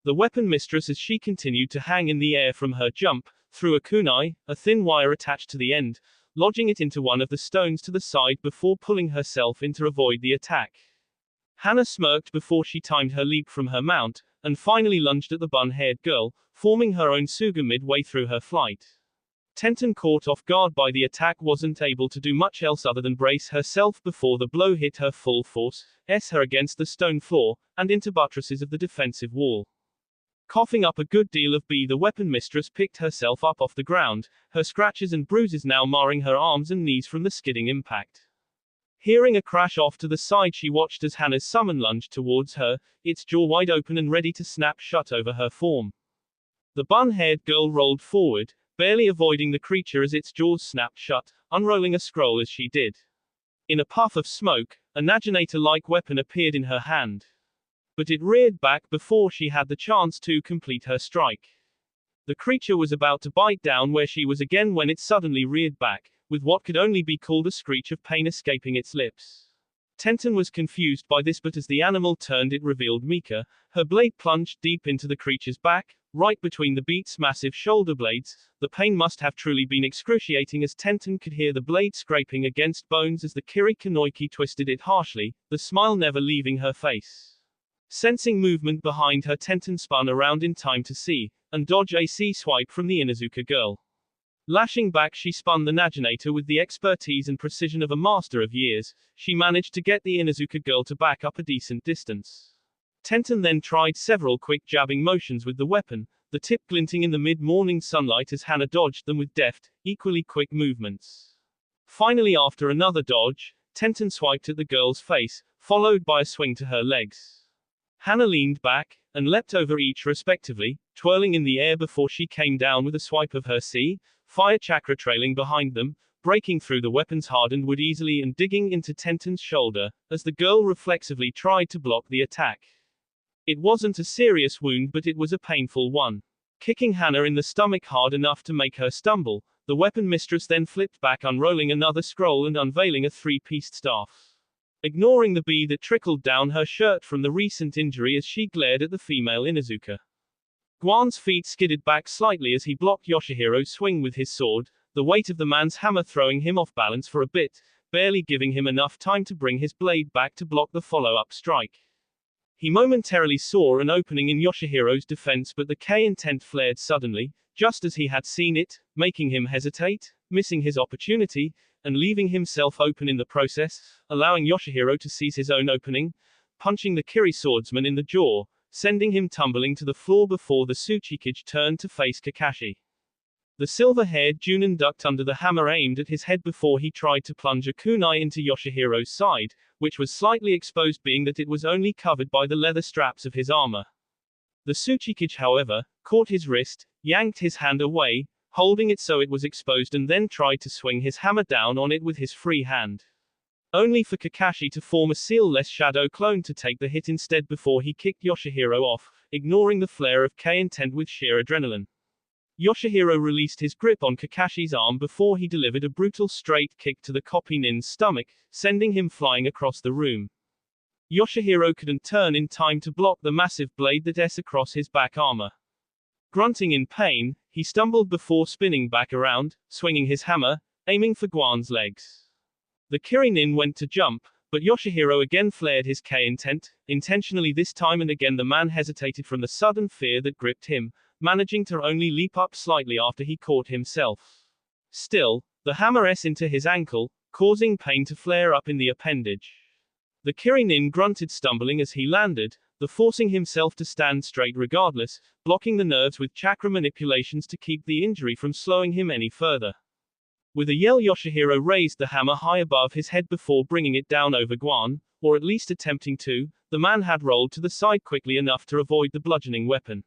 The weapon mistress, as she continued to hang in the air from her jump, threw a kunai, a thin wire attached to the end, lodging it into one of the stones to the side before pulling herself in to avoid the attack. Hana smirked before she timed her leap from her mount, and finally lunged at the bun-haired girl, forming her own Suga midway through her flight. Tenten, caught off guard by the attack, wasn't able to do much else other than brace herself before the blow hit her full force, her against the stone floor, and into buttresses of the defensive wall. Coughing up a good deal of B, the weapon mistress picked herself up off the ground, her scratches and bruises now marring her arms and knees from the skidding impact. Hearing a crash off to the side, she watched as Hana's summon lunged towards her, its jaw wide open and ready to snap shut over her form. The bun-haired girl rolled forward, barely avoiding the creature as its jaws snapped shut, unrolling a scroll as she did. In a puff of smoke, a Naginator-like weapon appeared in her hand. But it reared back before she had the chance to complete her strike. The creature was about to bite down where she was again when it suddenly reared back, with what could only be called a screech of pain escaping its lips. Tenten was confused by this, but as the animal turned it revealed Mika. Her blade plunged deep into the creature's back, right between the beast's massive shoulder blades. The pain must have truly been excruciating as Tenten could hear the blade scraping against bones as the Kiri Kanoiki twisted it harshly, the smile never leaving her face. Sensing movement behind her, Tenten spun around in time to see and dodge a C-swipe from the Inuzuka girl. Lashing back, she spun the Naginator with the expertise and precision of a master of years. She managed to get the Inuzuka girl to back up a decent distance. Tenten then tried several quick jabbing motions with the weapon, the tip glinting in the mid-morning sunlight as Hana dodged them with deft, equally quick movements. Finally, after another dodge, Tenten swiped at the girl's face, followed by a swing to her legs. Hana leaned back, and leapt over each respectively, twirling in the air before she came down with a swipe of her fire chakra trailing behind them, breaking through the weapon's hardened wood easily and digging into Tenten's shoulder, as the girl reflexively tried to block the attack. It wasn't a serious wound, but it was a painful one. Kicking Hana in the stomach hard enough to make her stumble, the weapon mistress then flipped back, unrolling another scroll and unveiling a three-pieced staff. Ignoring the bee that trickled down her shirt from the recent injury as she glared at the female Inuzuka. Guan's feet skidded back slightly as he blocked Yoshihiro's swing with his sword, the weight of the man's hammer throwing him off balance for a bit, barely giving him enough time to bring his blade back to block the follow-up strike. He momentarily saw an opening in Yoshihiro's defense, but the K intent flared suddenly, just as he had seen it, making him hesitate, missing his opportunity, and leaving himself open in the process, allowing Yoshihiro to seize his own opening, punching the Kiri swordsman in the jaw, sending him tumbling to the floor before the Tsuchikage turned to face Kakashi. The silver-haired Junin ducked under the hammer aimed at his head before he tried to plunge a kunai into Yoshihiro's side, which was slightly exposed being that it was only covered by the leather straps of his armor. The Tsuchikage, however, caught his wrist, yanked his hand away, holding it so it was exposed, and then tried to swing his hammer down on it with his free hand. Only for Kakashi to form a seal-less shadow clone to take the hit instead before he kicked Yoshihiro off, ignoring the flare of K intent with sheer adrenaline. Yoshihiro released his grip on Kakashi's arm before he delivered a brutal straight kick to the copy nin's stomach, sending him flying across the room. Yoshihiro couldn't turn in time to block the massive blade that s across his back armor. Grunting in pain, he stumbled before spinning back around, swinging his hammer, aiming for Guan's legs. The Kiri-nin went to jump, but Yoshihiro again flared his K intent, intentionally this time, and again the man hesitated from the sudden fear that gripped him, managing to only leap up slightly after he caught himself. Still, the hammer s into his ankle, causing pain to flare up in the appendage. The Kiri-nin grunted, stumbling as he landed, forcing himself to stand straight regardless, blocking the nerves with chakra manipulations to keep the injury from slowing him any further. With a yell, Yoshihiro raised the hammer high above his head before bringing it down over Guan, or at least attempting to. The man had rolled to the side quickly enough to avoid the bludgeoning weapon.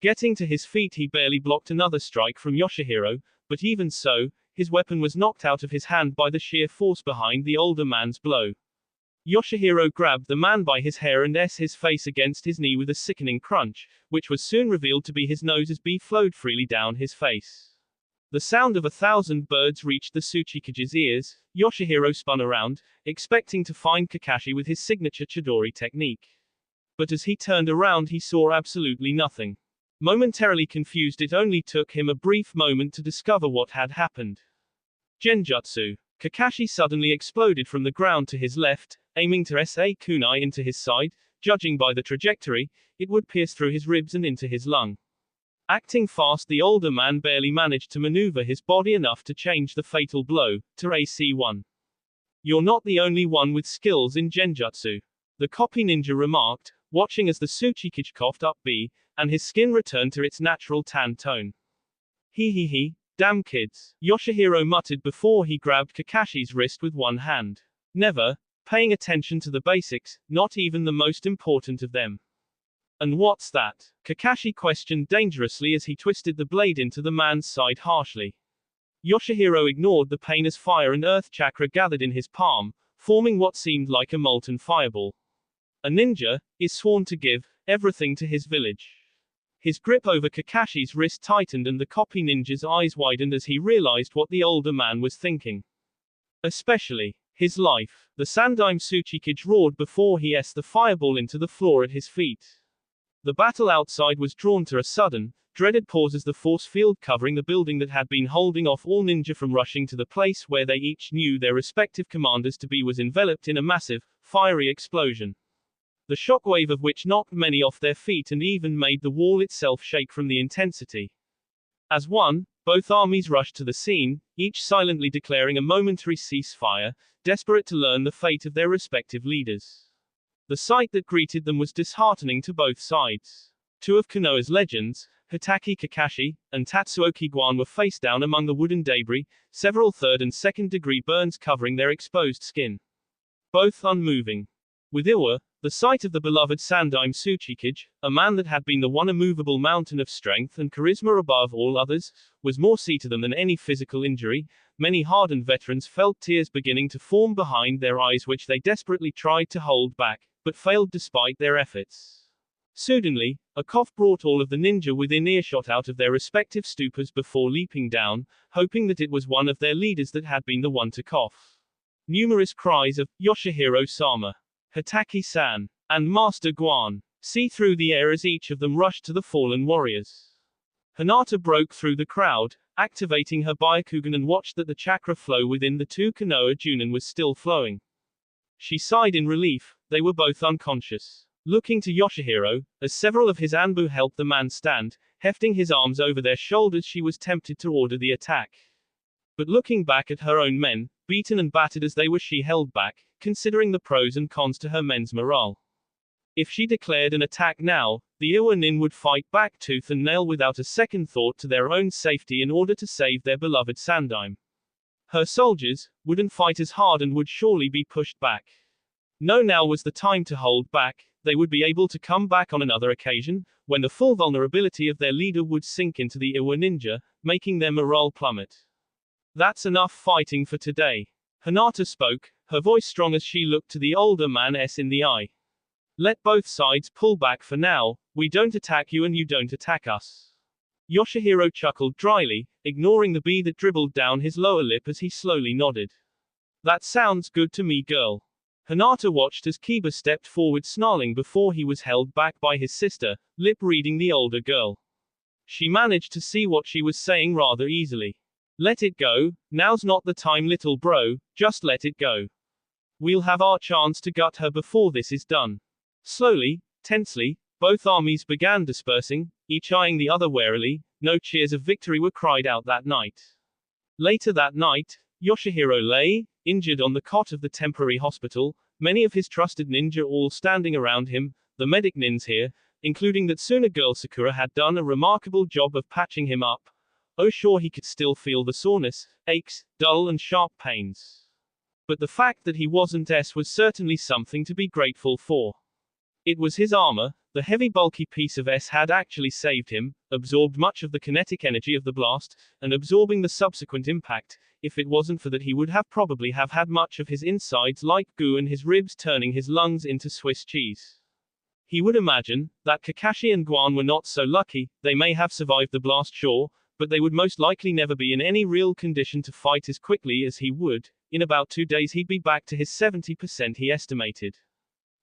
Getting to his feet, he barely blocked another strike from Yoshihiro, but even so, his weapon was knocked out of his hand by the sheer force behind the older man's blow. Yoshihiro grabbed the man by his hair and his face against his knee with a sickening crunch, which was soon revealed to be his nose as B flowed freely down his face. The sound of 1,000 birds reached the Tsuchikage's ears. Yoshihiro spun around, expecting to find Kakashi with his signature Chidori technique. But as he turned around, he saw absolutely nothing. Momentarily confused, it only took him a brief moment to discover what had happened. Genjutsu. Kakashi suddenly exploded from the ground to his left, aiming to sa kunai into his side. Judging by the trajectory, it would pierce through his ribs and into his lung. Acting fast, the older man barely managed to maneuver his body enough to change the fatal blow, to AC1. "You're not the only one with skills in Genjutsu," the copy ninja remarked, watching as the Tsuchikage coughed up B, and his skin returned to its natural tan tone. He, damn kids," Yoshihiro muttered before he grabbed Kakashi's wrist with one hand. Never paying attention to the basics, not even the most important of them. "And what's that?" Kakashi questioned dangerously as he twisted the blade into the man's side harshly. Yoshihiro ignored the pain as fire and earth chakra gathered in his palm, forming what seemed like a molten fireball. A ninja is sworn to give everything to his village. His grip over Kakashi's wrist tightened and the copy ninja's eyes widened as he realized what the older man was thinking. Especially his life. The Sandaime Tsuchikage roared before he the fireball into the floor at his feet. The battle outside was drawn to a sudden, dreaded pause as the force field covering the building that had been holding off all ninja from rushing to the place where they each knew their respective commanders to be was enveloped in a massive, fiery explosion. The shockwave of which knocked many off their feet and even made the wall itself shake from the intensity. As one, both armies rushed to the scene, each silently declaring a momentary ceasefire, desperate to learn the fate of their respective leaders. The sight that greeted them was disheartening to both sides. Two of Konoha's legends, Hitaki Kakashi and Tatsuoki Guan, were face down among the wooden debris, several third and second degree burns covering their exposed skin. Both unmoving. With Iwa, the sight of the beloved Sandaime Tsuchikage, a man that had been the one immovable mountain of strength and charisma above all others, was more see to them than any physical injury. Many hardened veterans felt tears beginning to form behind their eyes, which they desperately tried to hold back, but failed despite their efforts. Suddenly, a cough brought all of the ninja within earshot out of their respective stupors before leaping down, hoping that it was one of their leaders that had been the one to cough. Numerous cries of Yoshihiro-sama, Hitaki-san, and Master Guan see through the air as each of them rushed to the fallen warriors. Hinata broke through the crowd, activating her Byakugan, and watched that the chakra flow within the two Konoha Junin was still flowing. She sighed in relief. They were both unconscious. Looking to Yoshihiro, as several of his Anbu helped the man stand, hefting his arms over their shoulders, she was tempted to order the attack. But looking back at her own men, beaten and battered as they were, she held back, considering the pros and cons to her men's morale. If she declared an attack now, the Iwa Nin would fight back tooth and nail without a second thought to their own safety in order to save their beloved Sandaime. Her soldiers wouldn't fight as hard and would surely be pushed back. No, now was the time to hold back. They would be able to come back on another occasion, when the full vulnerability of their leader would sink into the Iwa ninja, making their morale plummet. That's enough fighting for today. Hinata spoke, her voice strong as she looked to the older man in the eye. Let both sides pull back for now. We don't attack you and you don't attack us. Yoshihiro chuckled dryly, ignoring the bee that dribbled down his lower lip as he slowly nodded. That sounds good to me, girl. Hinata watched as Kiba stepped forward, snarling before he was held back by his sister, lip-reading the older girl. She managed to see what she was saying rather easily. Let it go, now's not the time, little bro, just let it go. We'll have our chance to gut her before this is done. Slowly, tensely, both armies began dispersing, each eyeing the other warily. No cheers of victory were cried out that night. Later that night, Yoshihiro lay, injured on the cot of the temporary hospital, many of his trusted ninja all standing around him, the medic nins here, including that Tsuna girl Sakura, had done a remarkable job of patching him up. Oh sure, he could still feel the soreness, aches, dull and sharp pains. But the fact that he wasn't was certainly something to be grateful for. It was his armor. The heavy bulky piece of had actually saved him, absorbed much of the kinetic energy of the blast, and absorbing the subsequent impact. If it wasn't for that, he would have probably had much of his insides like goo and his ribs turning his lungs into Swiss cheese. He would imagine that Kakashi and Guan were not so lucky. They may have survived the blast, sure, but they would most likely never be in any real condition to fight as quickly as he would. In about 2 days he'd be back to his 70%, he estimated.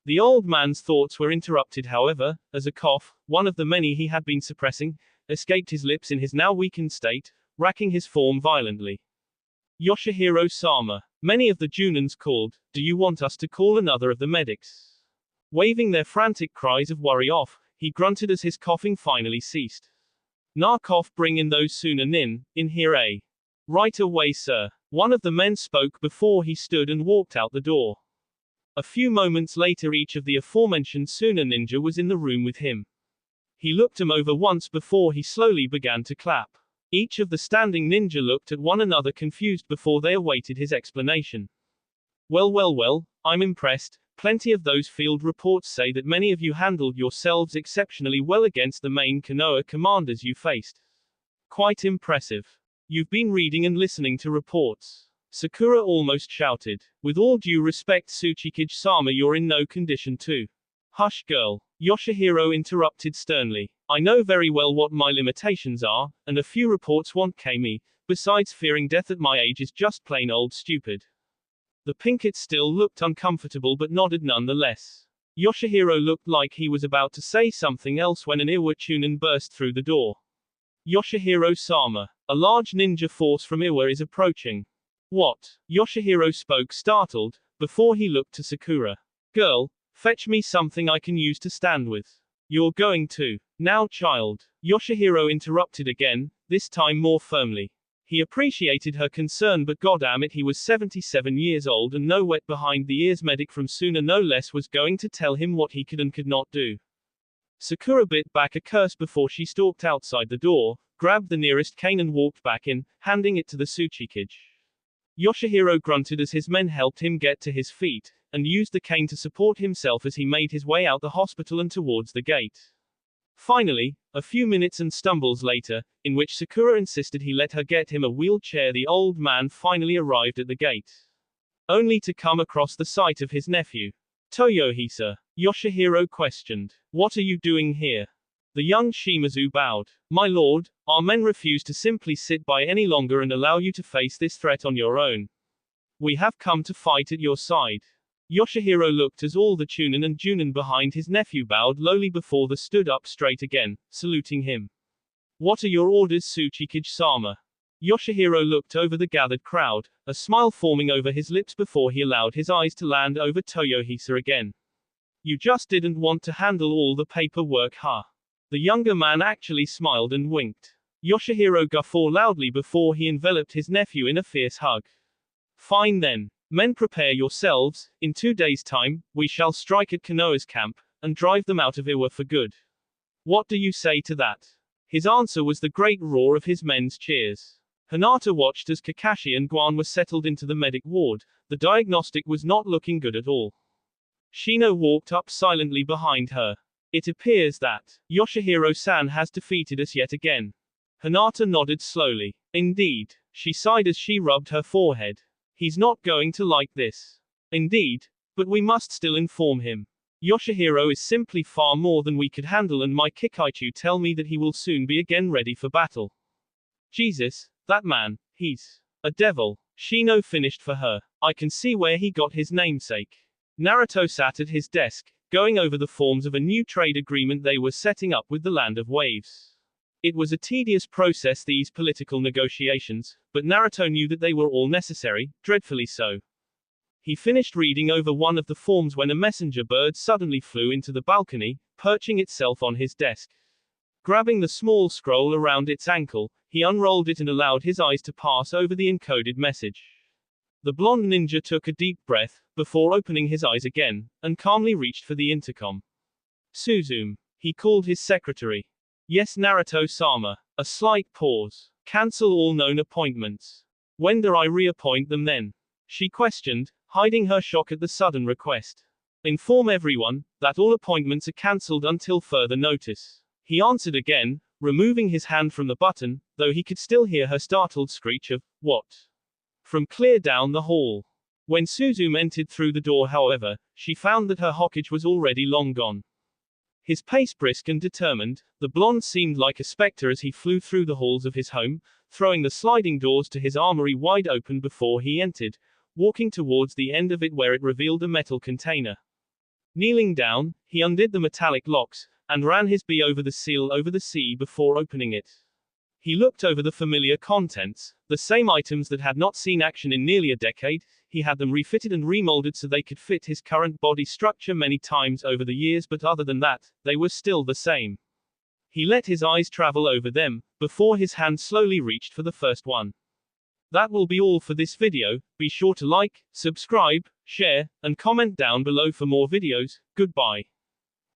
The old man's thoughts were interrupted, however, as a cough, one of the many he had been suppressing, escaped his lips in his now weakened state, racking his form violently. Yoshihiro-sama. Many of the Junins called. Do you want us to call another of the medics? Waving their frantic cries of worry off, he grunted as his coughing finally ceased. Nah, cough, bring in those Tsuna nin, in here, eh? Right away, sir. One of the men spoke before he stood and walked out the door. A few moments later, each of the aforementioned Tsuna ninja was in the room with him. He looked him over once before he slowly began to clap. Each of the standing ninja looked at one another confused before they awaited his explanation. Well, I'm impressed. Plenty of those field reports say that many of you handled yourselves exceptionally well against the main Konoha commanders you faced. Quite impressive. You've been reading and listening to reports. Sakura almost shouted. With all due respect, Tsuchikage-sama, you're in no condition to. Hush, girl. Yoshihiro interrupted sternly. I know very well what my limitations are, and a few reports won't kill me. Besides, fearing death at my age is just plain old stupid. The Pinkett still looked uncomfortable but nodded nonetheless. Yoshihiro looked like he was about to say something else when an Iwa Chunin burst through the door. Yoshihiro-sama. A large ninja force from Iwa is approaching. What? Yoshihiro spoke startled, before he looked to Sakura. Girl, fetch me something I can use to stand with. You're going to. Now, child. Yoshihiro interrupted again, this time more firmly. He appreciated her concern, but goddamn it, he was 77 years old and no wet behind the ears medic from Sooner No Less was going to tell him what he could and could not do. Sakura bit back a curse before she stalked outside the door, grabbed the nearest cane and walked back in, handing it to the Tsuchikage. Yoshihiro grunted as his men helped him get to his feet, and used the cane to support himself as he made his way out the hospital and towards the gate. Finally, a few minutes and stumbles later, in which Sakura insisted he let her get him a wheelchair, the old man finally arrived at the gate. Only to come across the sight of his nephew. Toyohisa, Yoshihiro questioned. What are you doing here? The young Shimazu bowed. My lord, our men refuse to simply sit by any longer and allow you to face this threat on your own. We have come to fight at your side. Yoshihiro looked as all the Chunin and Junin behind his nephew bowed lowly before they stood up straight again, saluting him. What are your orders, Tsuchikage-sama? Yoshihiro looked over the gathered crowd, a smile forming over his lips before he allowed his eyes to land over Toyohisa again. You just didn't want to handle all the paperwork, huh? The younger man actually smiled and winked. Yoshihiro guffawed loudly before he enveloped his nephew in a fierce hug. Fine then. Men, prepare yourselves. In 2 days' time, we shall strike at Konoha's camp, and drive them out of Iwa for good. What do you say to that? His answer was the great roar of his men's cheers. Hinata watched as Kakashi and Guan were settled into the medic ward. The diagnostic was not looking good at all. Shino walked up silently behind her. It appears that Yoshihiro-san has defeated us yet again. Hinata nodded slowly. Indeed. She sighed as she rubbed her forehead. He's not going to like this. Indeed. But we must still inform him. Yoshihiro is simply far more than we could handle, and my Kikaichu tell me that he will soon be again ready for battle. Jesus, that man, he's a devil. Shino finished for her. I can see where he got his namesake. Naruto sat at his desk, going over the forms of a new trade agreement they were setting up with the Land of Waves. It was a tedious process, these political negotiations, but Naruto knew that they were all necessary, dreadfully so. He finished reading over one of the forms when a messenger bird suddenly flew into the balcony, perching itself on his desk. Grabbing the small scroll around its ankle, he unrolled it and allowed his eyes to pass over the encoded message. The blonde ninja took a deep breath, before opening his eyes again, and calmly reached for the intercom. Suzume. He called his secretary. Yes, Naruto-sama. A slight pause. Cancel all known appointments. When do I reappoint them then? She questioned, hiding her shock at the sudden request. Inform everyone that all appointments are cancelled until further notice. He answered again, removing his hand from the button, though he could still hear her startled screech of, what? From clear down the hall. When Suzume entered through the door, however, she found that her Hokage was already long gone. His pace brisk and determined, the blonde seemed like a spectre as he flew through the halls of his home, throwing the sliding doors to his armory wide open before he entered, walking towards the end of it where it revealed a metal container. Kneeling down, he undid the metallic locks, and ran his bee over the seal over the sea before opening it. He looked over the familiar contents, the same items that had not seen action in nearly a decade. He had them refitted and remolded so they could fit his current body structure many times over the years, but other than that, they were still the same. He let his eyes travel over them, before his hand slowly reached for the first one. That will be all for this video. Be sure to like, subscribe, share, and comment down below for more videos. Goodbye.